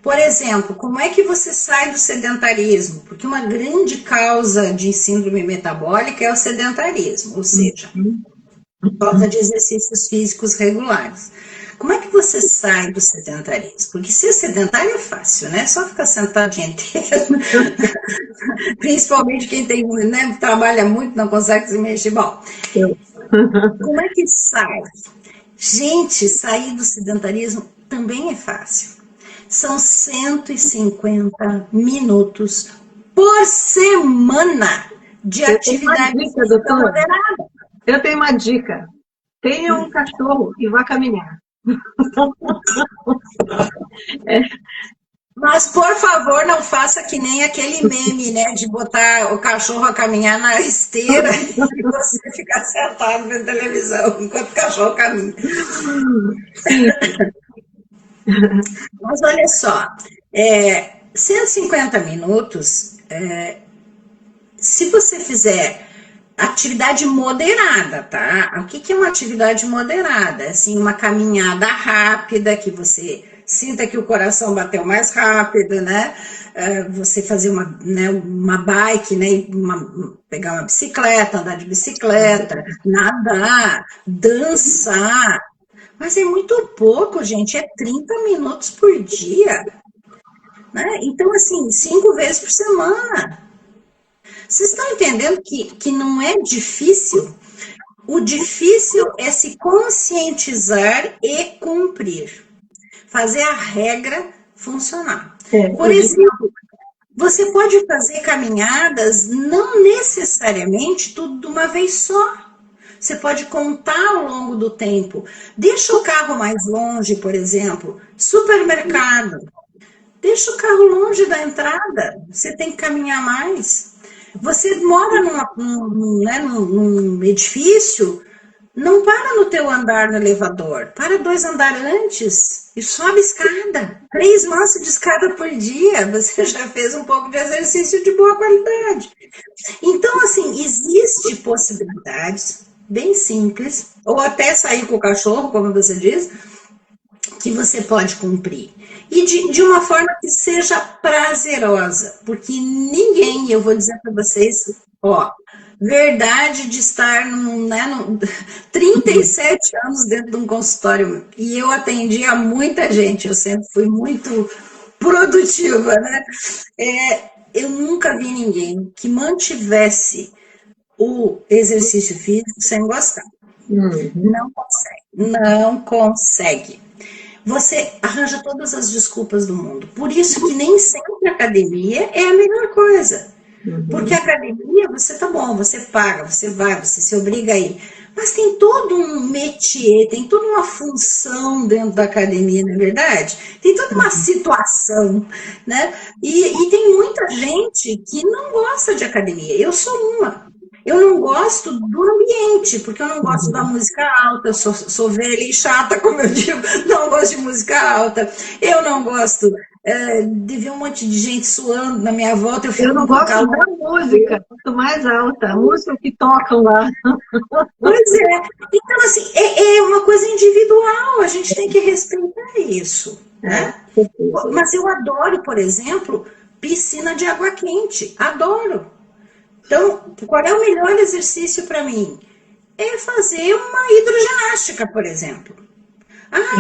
Por exemplo, como é que você sai do sedentarismo? Porque uma grande causa de síndrome metabólica é o sedentarismo, ou seja, falta de exercícios físicos regulares. Como é que você sai do sedentarismo? Porque ser sedentário é fácil, né? Só ficar sentado o dia inteiro. Principalmente quem tem, né, trabalha muito, não consegue se mexer. Bom, como é que sai? Gente, sair do sedentarismo também é fácil. São 150 minutos por semana de atividade dica, doutora. moderada. Eu tenho uma dica. Tenha um cachorro e vá caminhar. Mas, por favor, não faça que nem aquele meme, né, de botar o cachorro a caminhar na esteira e você ficar sentado vendo televisão enquanto o cachorro caminha. Mas olha só, 150 minutos, se você fizer atividade moderada, tá? O que é uma atividade moderada? Assim, uma caminhada rápida, que você sinta que o coração bateu mais rápido, né? Você fazer uma bike, né? Pegar uma bicicleta, andar de bicicleta, nadar, dançar. Mas é muito pouco, gente. É 30 minutos por dia. Né? Então, assim, 5 vezes por semana. Vocês estão entendendo que não é difícil? O difícil é se conscientizar e cumprir. Fazer a regra funcionar. Por exemplo, você pode fazer caminhadas, não necessariamente tudo de uma vez só. Você pode contar ao longo do tempo. Deixa o carro mais longe, por exemplo. Supermercado. Deixa o carro longe da entrada. Você tem que caminhar mais. Você mora num edifício, não para no teu andar no elevador. Para 2 andares antes e sobe escada. 3 maços de escada por dia. Você já fez um pouco de exercício de boa qualidade. Então, assim, existem possibilidades bem simples, ou até sair com o cachorro, como você diz, que você pode cumprir. E de uma forma que seja prazerosa, porque ninguém, eu vou dizer para vocês, verdade de estar 37 anos dentro de um consultório, e eu atendi a muita gente, eu sempre fui muito produtiva, né? Eu nunca vi ninguém que mantivesse o exercício físico sem gostar. Não consegue. Você arranja todas as desculpas do mundo. Por isso que nem sempre a academia é a melhor coisa. Porque a academia, você paga, você vai, você se obriga a ir. Mas tem todo um métier, tem toda uma função dentro da academia, não é verdade? Tem toda uma situação, né? E tem muita gente que não gosta de academia. Eu sou uma. Eu não gosto do ambiente, porque eu não gosto da música alta, eu sou velha e chata, como eu digo, não gosto de música alta. Eu não gosto de ver um monte de gente suando na minha volta. Eu não gosto da música, quanto mais alta, a música que tocam lá. Pois é. Então, assim, é uma coisa individual, a gente tem que respeitar isso. Né? Mas eu adoro, por exemplo, piscina de água quente. Adoro. Então, qual é o melhor exercício para mim? É fazer uma hidroginástica, por exemplo.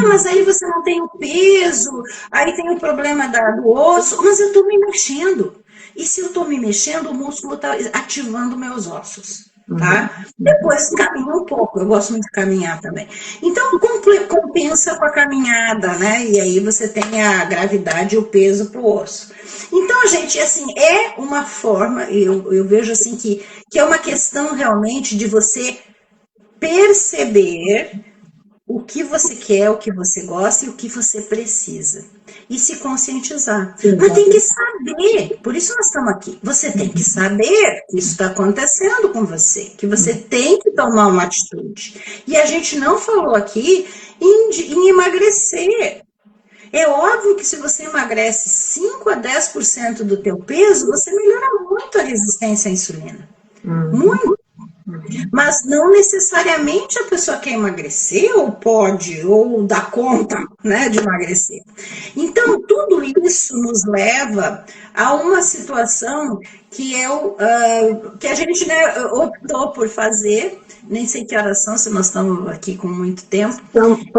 Mas aí você não tem o peso, aí tem o problema do osso, mas eu estou me mexendo. E se eu estou me mexendo, o músculo está ativando meus ossos. Tá? Depois caminha um pouco, eu gosto muito de caminhar também. Então, compensa com a caminhada, né? E aí você tem a gravidade e o peso para o osso. Então, gente, assim, é uma forma, eu vejo assim que é uma questão realmente de você perceber o que você quer, o que você gosta e o que você precisa. E se conscientizar. Mas tem que saber, por isso nós estamos aqui. Você tem que saber que isso está acontecendo com você, que você tem que tomar uma atitude. E a gente não falou aqui em emagrecer. É óbvio que se você emagrece 5 a 10% do teu peso, você melhora muito a resistência à insulina. Muito. Mas não necessariamente a pessoa quer emagrecer, ou pode, ou dá conta, né, de emagrecer. Então, tudo isso nos leva a uma situação que que a gente, né, optou por fazer, nem sei que horas são, se nós estamos aqui com muito tempo. Então, 15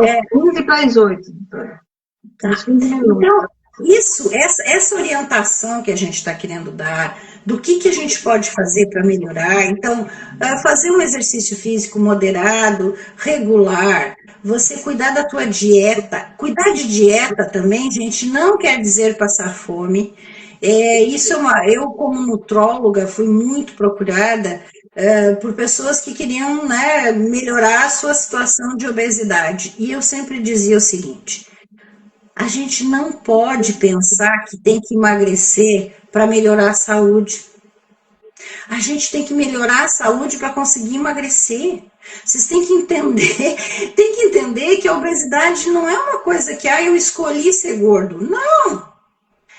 para as 8, doutora. Tá. Então, essa orientação que a gente está querendo dar, do que a gente pode fazer para melhorar, então, fazer um exercício físico moderado, regular, você cuidar da tua dieta, cuidar de dieta também, gente, não quer dizer passar fome. Eu, como nutróloga, fui muito procurada por pessoas que queriam, né, melhorar a sua situação de obesidade. E eu sempre dizia o seguinte: a gente não pode pensar que tem que emagrecer para melhorar a saúde. A gente tem que melhorar a saúde para conseguir emagrecer. Vocês têm que entender que a obesidade não é uma coisa que eu escolhi ser gordo. Não!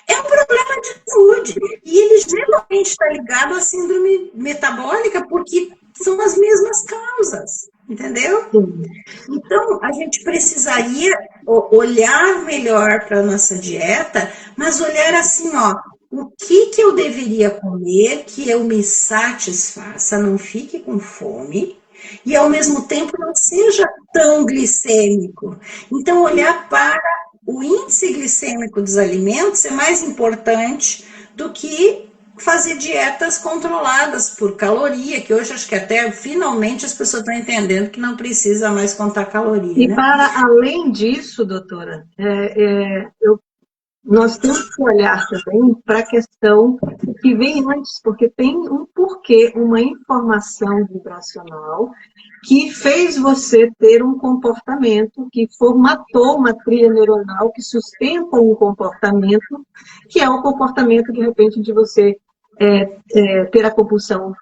É um problema de saúde. E ele geralmente está ligado à síndrome metabólica, porque são as mesmas causas. Entendeu? Então, a gente precisaria olhar melhor para a nossa dieta, mas olhar assim, o que eu deveria comer que eu me satisfaça, não fique com fome, e ao mesmo tempo não seja tão glicêmico. Então, olhar para o índice glicêmico dos alimentos é mais importante do que fazer dietas controladas por caloria, que hoje acho que até finalmente as pessoas estão entendendo que não precisa mais contar caloria. E né? para além disso, doutora, nós temos que olhar também para a questão que vem antes, porque tem um porquê, uma informação vibracional que fez você ter um comportamento, que formatou uma trilha neuronal que sustenta um comportamento, que é o comportamento, de repente, de você ter a compulsão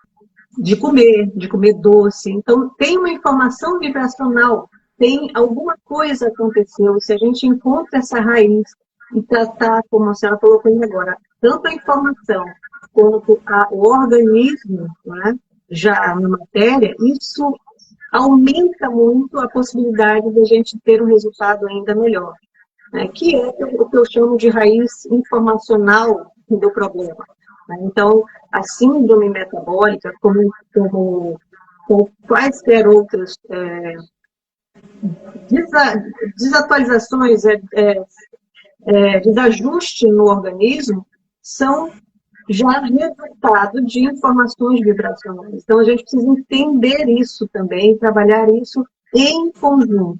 de comer doce. Então, tem uma informação vibracional, tem alguma coisa aconteceu. Se a gente encontra essa raiz e tratar, como a senhora colocou aí agora, tanto a informação quanto o organismo, né, já na matéria, isso aumenta muito a possibilidade de a gente ter um resultado ainda melhor, né, que é o que eu chamo de raiz informacional do problema. Então, a síndrome metabólica, como quaisquer outras desatualizações, desajuste no organismo, são já resultado de informações vibracionais. Então, a gente precisa entender isso também, trabalhar isso em conjunto.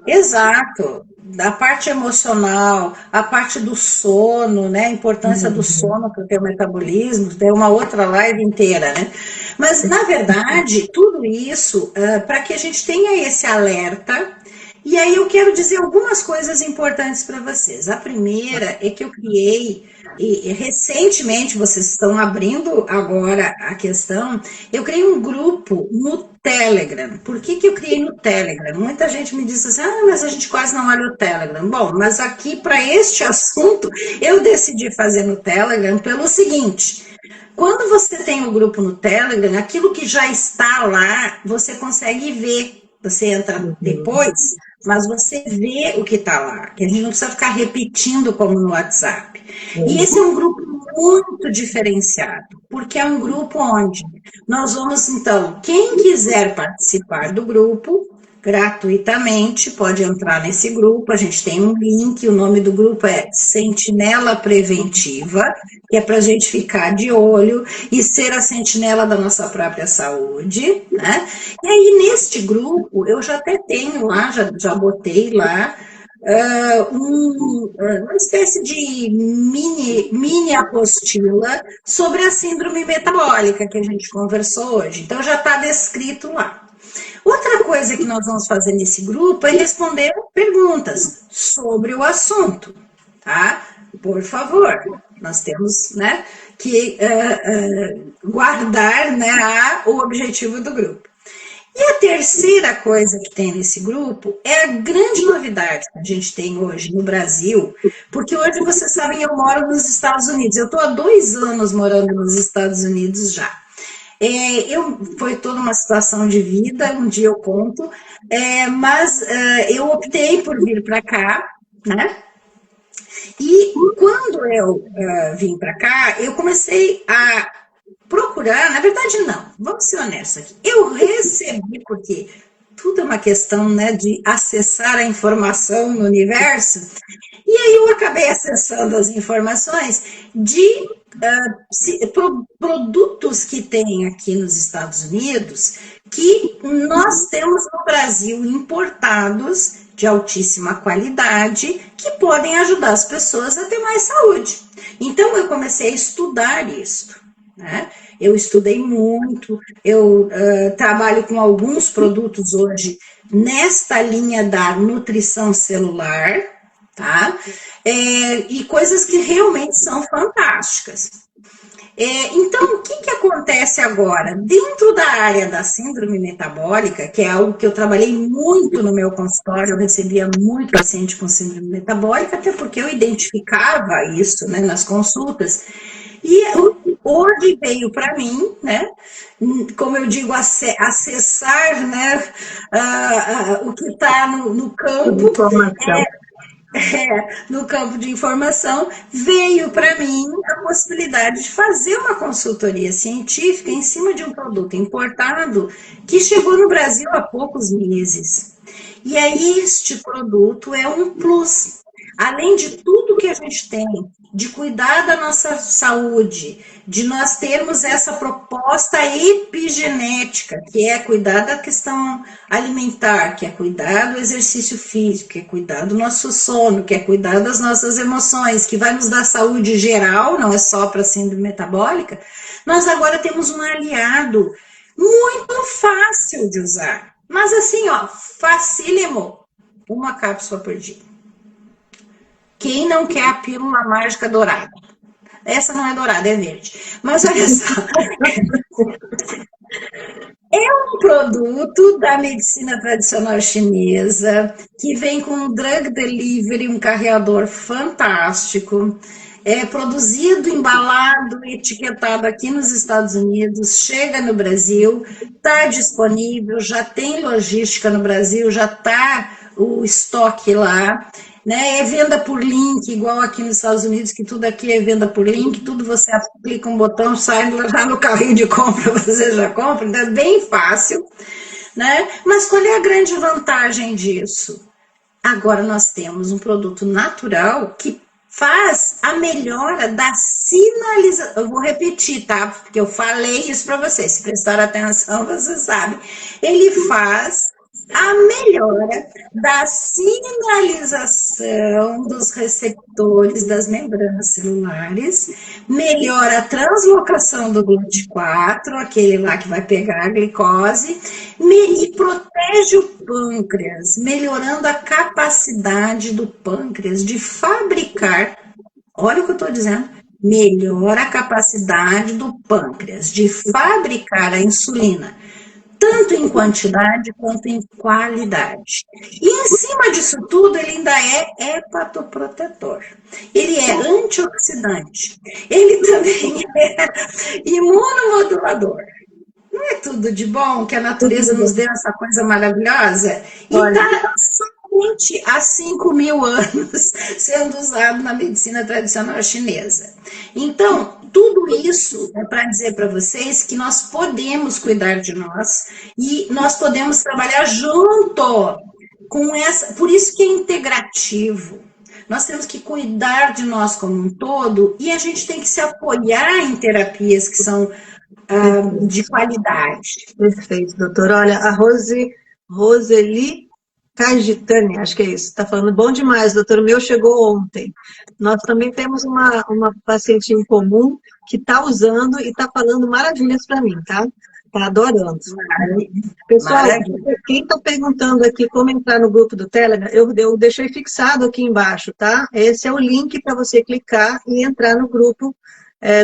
Exato. Da parte emocional, a parte do sono, né? A importância do sono para o teu metabolismo, tem uma outra live inteira, né? Mas, na verdade, tudo isso para que a gente tenha esse alerta. E aí eu quero dizer algumas coisas importantes para vocês. A primeira é que eu criei, e recentemente, vocês estão abrindo agora a questão, eu criei um grupo no Telegram. Por que eu criei no Telegram? Muita gente me disse assim, mas a gente quase não olha o Telegram. Bom, mas aqui para este assunto, eu decidi fazer no Telegram pelo seguinte: quando você tem o grupo no Telegram, aquilo que já está lá, você consegue ver. Você entra depois, mas você vê o que está lá, que a gente não precisa ficar repetindo como no WhatsApp. E esse é um grupo muito diferenciado, porque é um grupo onde nós vamos, então, quem quiser participar do grupo, gratuitamente, pode entrar nesse grupo, a gente tem um link, o nome do grupo é Sentinela Preventiva, que é para a gente ficar de olho e ser a sentinela da nossa própria saúde, né? E aí, neste grupo, eu já até tenho lá, já botei lá, uma espécie de mini apostila sobre a síndrome metabólica que a gente conversou hoje. Então, já está descrito lá. Outra coisa que nós vamos fazer nesse grupo é responder perguntas sobre o assunto, tá? Por favor, nós temos, né, que guardar, né, o objetivo do grupo. E a terceira coisa que tem nesse grupo é a grande novidade que a gente tem hoje no Brasil, porque hoje, vocês sabem, eu moro nos Estados Unidos. Eu estou há 2 anos morando nos Estados Unidos já. Foi toda uma situação de vida, um dia eu conto, mas eu optei por vir para cá, né? E quando eu vim para cá, eu comecei a procurar, na verdade não, vamos ser honestos aqui, eu recebi, porque tudo é uma questão, né, de acessar a informação no universo, e aí eu acabei acessando as informações de produtos que tem aqui nos Estados Unidos que nós temos no Brasil importados de altíssima qualidade que podem ajudar as pessoas a ter mais saúde. Então eu comecei a estudar isso, né? Eu estudei muito, eu trabalho com alguns produtos hoje nesta linha da nutrição celular, tá? E coisas que realmente são fantásticas. Então, o que acontece agora? Dentro da área da síndrome metabólica, que é algo que eu trabalhei muito no meu consultório, eu recebia muito paciente com síndrome metabólica, até porque eu identificava isso, né, nas consultas, e hoje veio para mim, né, como eu digo, acessar, né, o que está no campo. No campo de informação, veio para mim a possibilidade de fazer uma consultoria científica em cima de um produto importado que chegou no Brasil há poucos meses. E aí este produto é um plus. Além de tudo que a gente tem, de cuidar da nossa saúde, de nós termos essa proposta epigenética, que é cuidar da questão alimentar, que é cuidar do exercício físico, que é cuidar do nosso sono, que é cuidar das nossas emoções, que vai nos dar saúde geral, não é só para síndrome metabólica, nós agora temos um aliado muito fácil de usar. Mas assim, ó, facílimo, uma cápsula por dia. Quem não quer a pílula mágica dourada? Essa não é dourada, é verde. Mas olha só. É um produto da medicina tradicional chinesa, que vem com um drug delivery, um carreador fantástico. É produzido, embalado, etiquetado aqui nos Estados Unidos, chega no Brasil, está disponível, já tem logística no Brasil, já está o estoque lá. Né? É venda por link, igual aqui nos Estados Unidos, que tudo aqui é venda por link, tudo você aplica um botão, sai lá no carrinho de compra, você já compra, então é bem fácil, né? Mas qual é a grande vantagem disso? Agora nós temos um produto natural que faz a melhora da sinalização. Eu vou repetir, tá? Porque eu falei isso para vocês, se prestar atenção, você sabe. Ele faz a melhora da sinalização dos receptores das membranas celulares, melhora a translocação do GLUT4, aquele lá que vai pegar a glicose, e protege o pâncreas, melhorando a capacidade do pâncreas de fabricar, olha o que eu estou dizendo, melhora a capacidade do pâncreas de fabricar a insulina, tanto em quantidade quanto em qualidade. E em cima disso tudo, ele ainda é hepatoprotetor. Ele é antioxidante. Ele também é imunomodulador. Não é tudo de bom que a natureza nos deu essa coisa maravilhosa? E está somente há 5.000 anos sendo usado na medicina tradicional chinesa. Então, tudo isso é para dizer para vocês que nós podemos cuidar de nós e nós podemos trabalhar junto com essa. Por isso que é integrativo. Nós temos que cuidar de nós como um todo e a gente tem que se apoiar em terapias que são de qualidade. Perfeito, doutora. Olha, a Roseli Cagitani, acho que é isso, está falando, bom demais, doutor, o meu chegou ontem. Nós também temos uma paciente em comum que está usando e está falando maravilhas para mim, tá? Está adorando. Pessoal, quem está perguntando aqui como entrar no grupo do Telegram, eu deixei fixado aqui embaixo, tá? Esse é o link para você clicar e entrar no grupo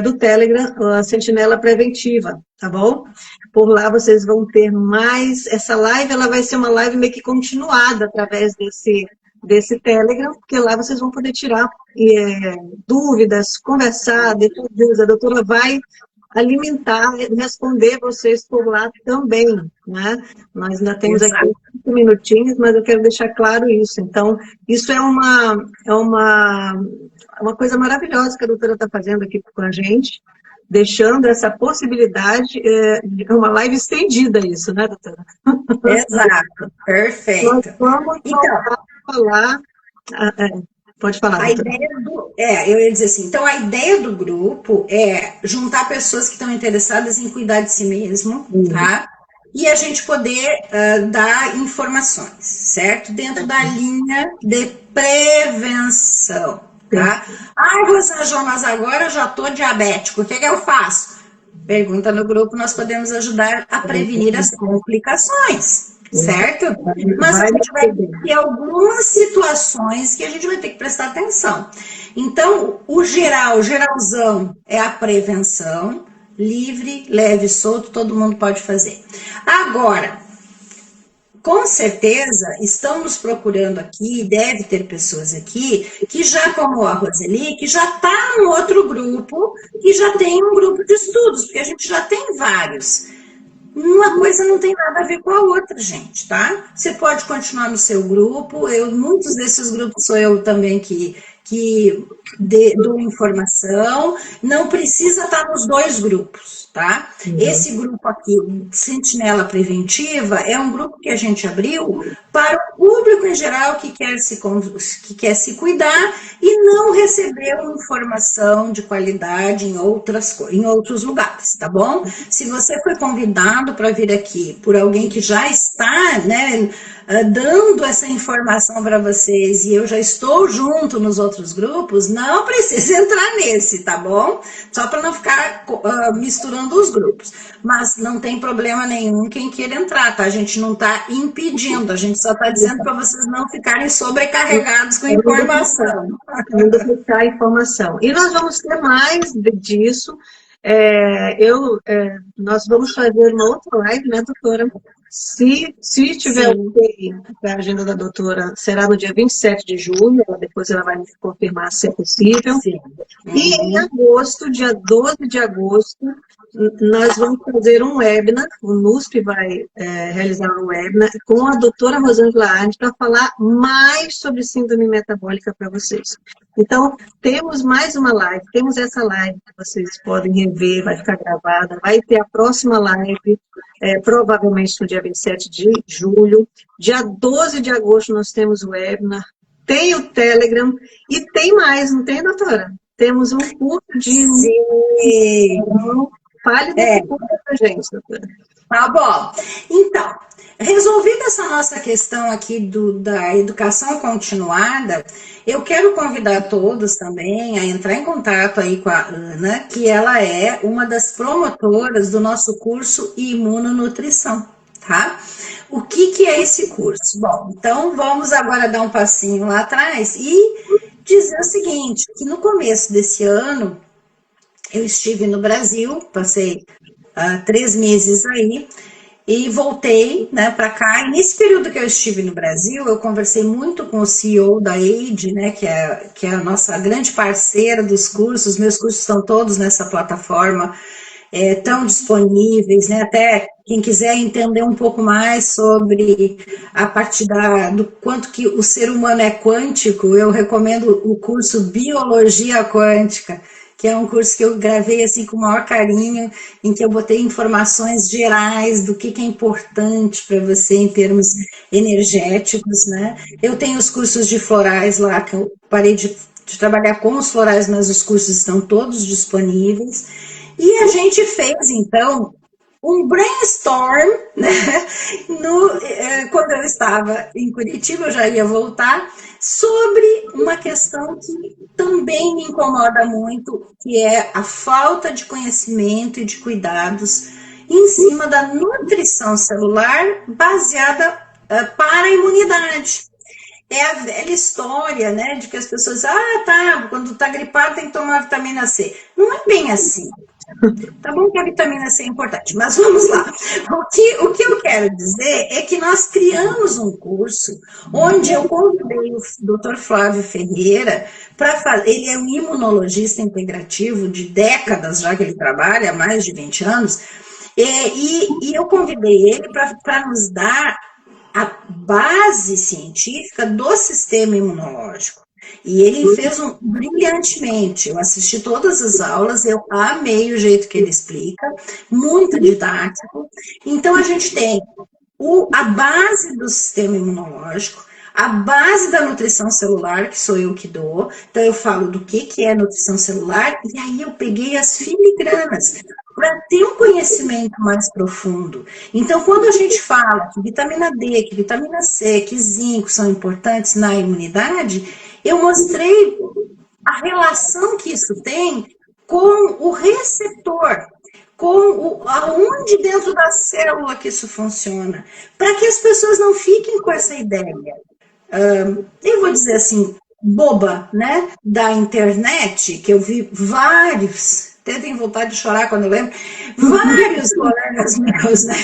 do Telegram, a Sentinela Preventiva, tá bom? Por lá vocês vão ter mais, essa live ela vai ser uma live meio que continuada através desse Telegram, porque lá vocês vão poder tirar dúvidas, conversar, depois a doutora vai alimentar, responder vocês por lá também, né? Nós ainda temos aqui 5 minutinhos, mas eu quero deixar claro isso. Então, isso é uma coisa maravilhosa que a doutora está fazendo aqui com a gente, deixando essa possibilidade, de uma live estendida isso, né, doutora? Exato, perfeito. Nós vamos falar. Pode falar, a ideia eu ia dizer assim, então a ideia do grupo é juntar pessoas que estão interessadas em cuidar de si mesmo, tá? E a gente poder dar informações, certo? Dentro da linha de prevenção, tá? Ai, Rosângela, mas agora eu já estou diabético, o que eu faço? Pergunta no grupo, nós podemos ajudar a prevenir as complicações, certo? Mas a gente vai ter algumas situações que a gente vai ter que prestar atenção. Então, o geralzão é a prevenção, livre, leve, solto, todo mundo pode fazer. Agora, com certeza, estamos procurando aqui, deve ter pessoas aqui, que já, como a Roseli, que já está num outro grupo, que já tem um grupo de estudos, porque a gente já tem vários. Uma coisa não tem nada a ver com a outra, gente, tá? Você pode continuar no seu grupo, muitos desses grupos sou eu também que dou informação, não precisa estar nos dois grupos, tá? Esse grupo aqui, Sentinela Preventiva, é um grupo que a gente abriu para o público em geral que quer se cuidar e não recebeu informação de qualidade em outros lugares, tá bom? Se você foi convidado para vir aqui por alguém que já está, né, dando essa informação para vocês e eu já estou junto nos outros grupos, não precisa entrar nesse, tá bom? Só para não ficar misturando os grupos. Mas não tem problema nenhum quem queira entrar, tá? A gente não está impedindo, a gente só está dizendo para vocês não ficarem sobrecarregados com informação. Não duplicar informação. E nós vamos ter mais disso. Nós vamos fazer uma outra live, né, doutora? Se tiver a agenda da doutora, será no dia 27 de junho, depois ela vai me confirmar se é possível. Sim. E em agosto, dia 12 de agosto, nós vamos fazer um webinar, o NUSP vai realizar um webinar com a doutora Rosângela Arndt para falar mais sobre síndrome metabólica para vocês. Então, temos mais uma live, temos essa live que vocês podem rever, vai ficar gravada, vai ter a próxima live, provavelmente no dia 27 de julho. Dia 12 de agosto nós temos o webinar, tem o Telegram e tem mais, não tem, doutora? Temos um curso de... Sim. Fale desse curso pra gente, doutora. Tá bom. Então, resolvida essa nossa questão aqui da educação continuada, eu quero convidar todos também a entrar em contato aí com a Ana, que ela é uma das promotoras do nosso curso Imunonutrição, tá? O que é esse curso? Bom, então vamos agora dar um passinho lá atrás e dizer o seguinte, que no começo desse ano, eu estive no Brasil, passei 3 meses aí, e voltei, né, para cá. E nesse período que eu estive no Brasil, eu conversei muito com o CEO da AID, né, que é a nossa grande parceira dos cursos. Meus cursos estão todos nessa plataforma, estão disponíveis, né, até quem quiser entender um pouco mais sobre a parte do quanto que o ser humano é quântico, eu recomendo o curso Biologia Quântica, que é um curso que eu gravei assim com o maior carinho, em que eu botei informações gerais do que é importante para você em termos energéticos, né? Eu tenho os cursos de florais lá, que eu parei de trabalhar com os florais, mas os cursos estão todos disponíveis. E a gente fez, então, um brainstorm, né? Quando eu estava em Curitiba, eu já ia voltar, sobre uma questão que também me incomoda muito, que é a falta de conhecimento e de cuidados em cima da nutrição celular baseada para a imunidade. é a velha história, né, de que as pessoas, tá, quando tá gripado tem que tomar vitamina C. Não é bem assim. Tá bom que a vitamina C é importante, mas vamos lá. O que eu quero dizer é que nós criamos um curso onde eu convidei o Dr. Flávio Ferreira para fazer. Ele é um imunologista integrativo de décadas, já que ele trabalha há mais de 20 anos, e eu convidei ele para nos dar a base científica do sistema imunológico. E ele fez brilhantemente. Eu assisti todas as aulas, eu amei o jeito que ele explica, muito didático. Então, a gente tem a base do sistema imunológico, a base da nutrição celular, que sou eu que dou. Então, eu falo do que é nutrição celular, e aí eu peguei as filigranas para ter um conhecimento mais profundo. Então, quando a gente fala que vitamina D, que vitamina C, que zinco são importantes na imunidade, eu mostrei a relação que isso tem com o receptor, com aonde dentro da célula que isso funciona, para que as pessoas não fiquem com essa ideia, eu vou dizer assim, boba, né, da internet, que eu vi vários, até tenho vontade de chorar quando eu lembro, vários colegas meus, né,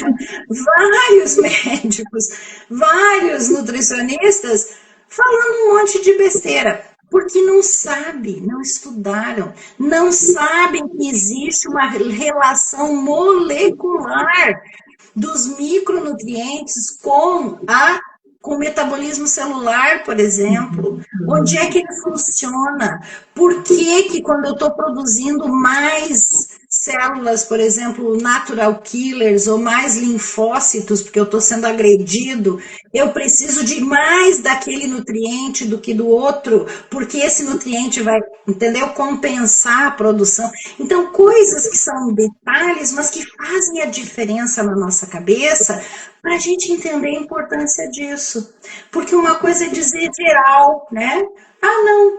vários médicos, vários nutricionistas, falando um monte de besteira, porque não sabem, não estudaram, não sabem que existe uma relação molecular dos micronutrientes com o metabolismo celular, por exemplo. Onde é que ele funciona? Por que quando eu estou produzindo mais células, por exemplo, natural killers, ou mais linfócitos, porque eu estou sendo agredido, eu preciso de mais daquele nutriente do que do outro, porque esse nutriente vai, entendeu, compensar a produção. Então, coisas que são detalhes, mas que fazem a diferença na nossa cabeça, para a gente entender a importância disso. Porque uma coisa é dizer geral, né? Não,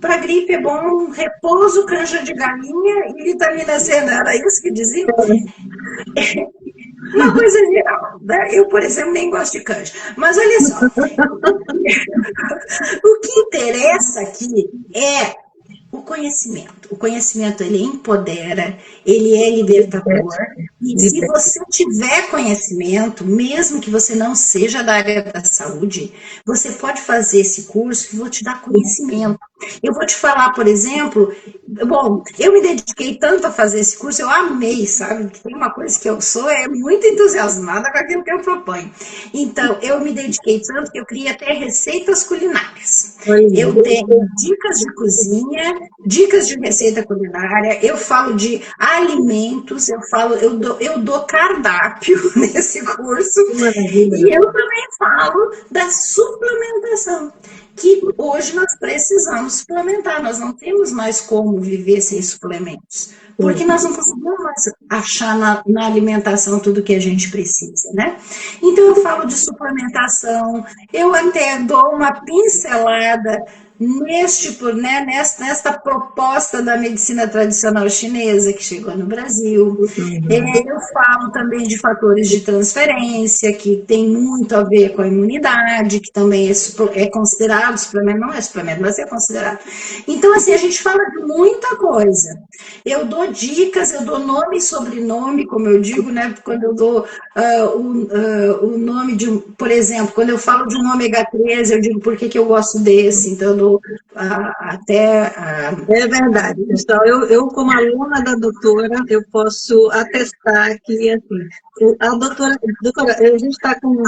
para gripe é bom repouso, canja de galinha e vitamina C, não era isso que diziam? Uma coisa geral, né? Eu, por exemplo, nem gosto de canja. Mas olha só, o que interessa aqui é o conhecimento. O conhecimento, ele empodera, ele é libertador. E se você tiver conhecimento, mesmo que você não seja da área da saúde, você pode fazer esse curso que vou te dar conhecimento. Eu vou te falar, por exemplo, bom, eu me dediquei tanto a fazer esse curso, eu amei, sabe? Tem uma coisa que eu sou, é muito entusiasmada com aquilo que eu proponho. Então, eu me dediquei tanto que eu criei até receitas culinárias. Eu tenho dicas de cozinha, dicas de receita culinária, eu falo de alimentos, eu dou cardápio nesse curso, e eu também falo da suplementação, que hoje nós precisamos suplementar, nós não temos mais como viver sem suplementos, porque nós não conseguimos mais achar na alimentação tudo o que a gente precisa, né? Então eu falo de suplementação, eu até dou uma pincelada nesta proposta da medicina tradicional chinesa que chegou no Brasil. Eu falo também de fatores de transferência, que tem muito a ver com a imunidade, que também é considerado suplemento, não é suplemento, mas é considerado. Então, assim, a gente fala de muita coisa. Eu dou dicas, eu dou nome e sobrenome, como eu digo, né? Quando eu dou o nome de, por exemplo, quando eu falo de um ômega 3, eu digo por que eu gosto desse, então eu dou É verdade, pessoal. Eu, como aluna da doutora, eu posso atestar que, assim, a doutora, a gente está com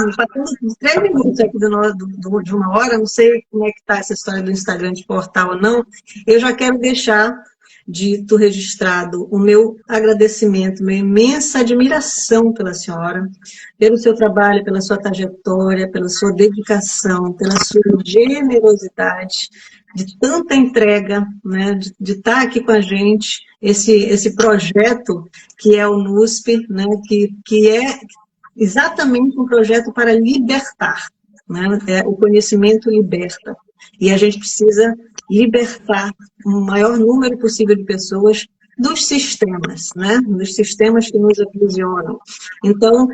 3 minutos aqui de uma hora, não sei como é que está essa história do Instagram de portal ou não, eu já quero deixar dito, registrado, o meu agradecimento, minha imensa admiração pela senhora, pelo seu trabalho, pela sua trajetória, pela sua dedicação, pela sua generosidade, de tanta entrega, né, de estar aqui com a gente, esse projeto que é o NUSP, né, que é exatamente um projeto para libertar, né, o conhecimento liberta, e a gente precisa libertar o maior número possível de pessoas dos sistemas, né? Dos sistemas que nos aprisionam. Então,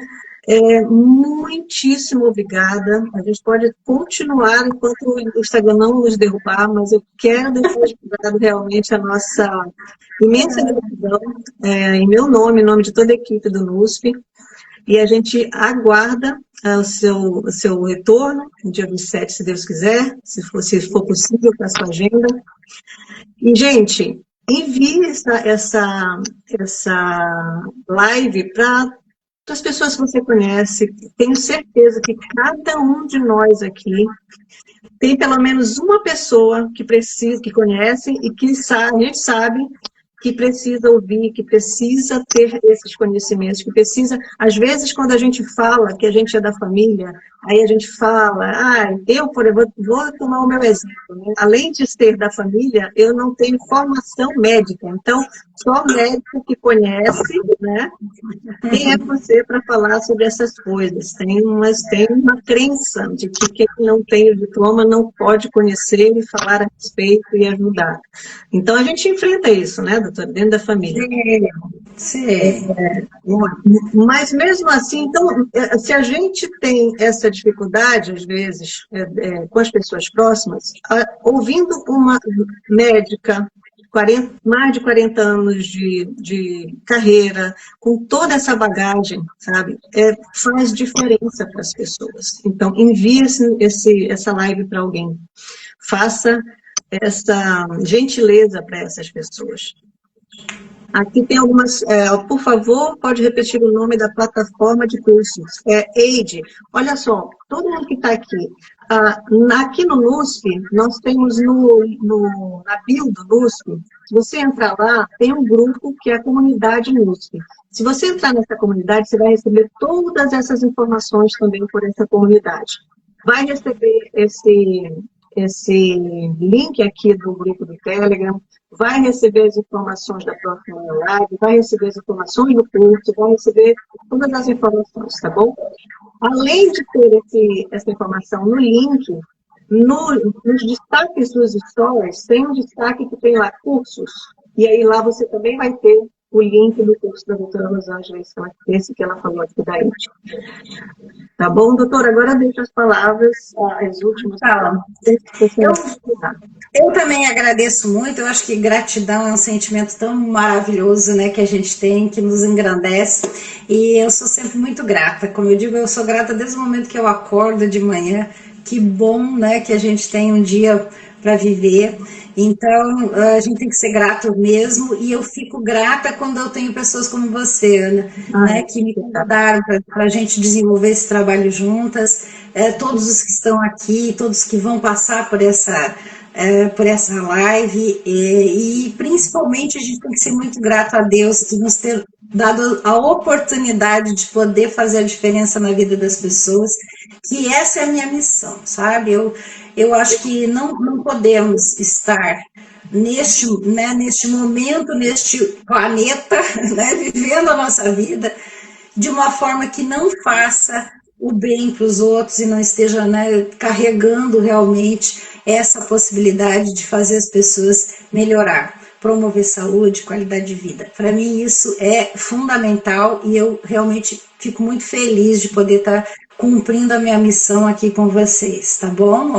Muitíssimo obrigada. A gente pode continuar enquanto o Instagram não nos derrubar, mas eu quero deixar divulgado realmente a nossa imensa gratidão, em meu nome, em nome de toda a equipe do NUSP, e a gente aguarda o seu retorno, no dia 27, se Deus quiser, se for possível para a sua agenda. E, gente, envie essa live para as pessoas que você conhece. Tenho certeza que cada um de nós aqui tem pelo menos uma pessoa que precisa, que conhece e que a gente sabe que precisa ouvir, que precisa ter esses conhecimentos, que precisa, às vezes, quando a gente fala que a gente é da família, aí a gente fala, eu, por exemplo, vou tomar o meu exemplo, né? Além de ser da família, eu não tenho formação médica, então, só médico que conhece, né? Quem é você para falar sobre essas coisas? Tem uma crença de que quem não tem o diploma não pode conhecer e falar a respeito e ajudar. Então, a gente enfrenta isso, né, doutora, dentro da família. Sim. Mas, mesmo assim, então, se a gente tem essa dificuldade, às vezes, com as pessoas próximas, ouvindo uma médica, mais de 40 anos de carreira, com toda essa bagagem, sabe, faz diferença para as pessoas. Então, envie essa live para alguém. Faça essa gentileza para essas pessoas. Aqui tem algumas, por favor, pode repetir o nome da plataforma de cursos. EIDE. Olha só, todo mundo que está aqui, aqui no NUSP, nós temos na bio do NUSP, se você entrar lá, tem um grupo que é a comunidade NUSP. Se você entrar nessa comunidade, você vai receber todas essas informações também por essa comunidade. Vai receber esse link aqui do grupo do Telegram, vai receber as informações da próxima live, vai receber as informações do curso, vai receber todas as informações, tá bom? Além de ter essa informação no link, nos destaques dos stories, tem um destaque que tem lá cursos, e aí lá você também vai ter o link do curso da doutora Rosângela, esse que ela falou aqui da IT. Tá bom, doutora? Agora deixo as palavras, as últimas palavras. Eu também agradeço muito, eu acho que gratidão é um sentimento tão maravilhoso, né, que a gente tem, que nos engrandece, e eu sou sempre muito grata. Como eu digo, eu sou grata desde o momento que eu acordo de manhã. Que bom, né, que a gente tem um dia para viver. Então, a gente tem que ser grato mesmo, e eu fico grata quando eu tenho pessoas como você, Ana, né, que me convidaram para a gente desenvolver esse trabalho juntas, todos os que estão aqui, todos que vão passar por essa live, e principalmente a gente tem que ser muito grato a Deus de nos ter dado a oportunidade de poder fazer a diferença na vida das pessoas, que essa é a minha missão, sabe? Eu acho que não podemos estar neste momento, neste planeta, né, vivendo a nossa vida de uma forma que não faça o bem para os outros e não esteja, né, carregando realmente essa possibilidade de fazer as pessoas melhorar, promover saúde, qualidade de vida. Para mim isso é fundamental, e eu realmente fico muito feliz de poder estar cumprindo a minha missão aqui com vocês, tá bom?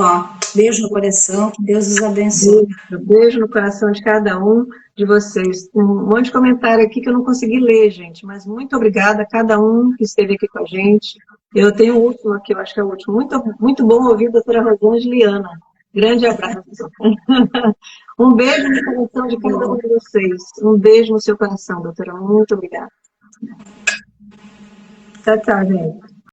Beijo no coração, que Deus os abençoe. Beijo no coração de cada um de vocês. Um monte de comentário aqui que eu não consegui ler, gente, mas muito obrigada a cada um que esteve aqui com a gente. Eu tenho o último aqui, eu acho que é o último. Muito bom ouvir a doutora Rosângela e Ana. Grande abraço. Um beijo no coração de cada um de vocês. Um beijo no seu coração, doutora. Muito obrigada. Tchau, tchau, gente.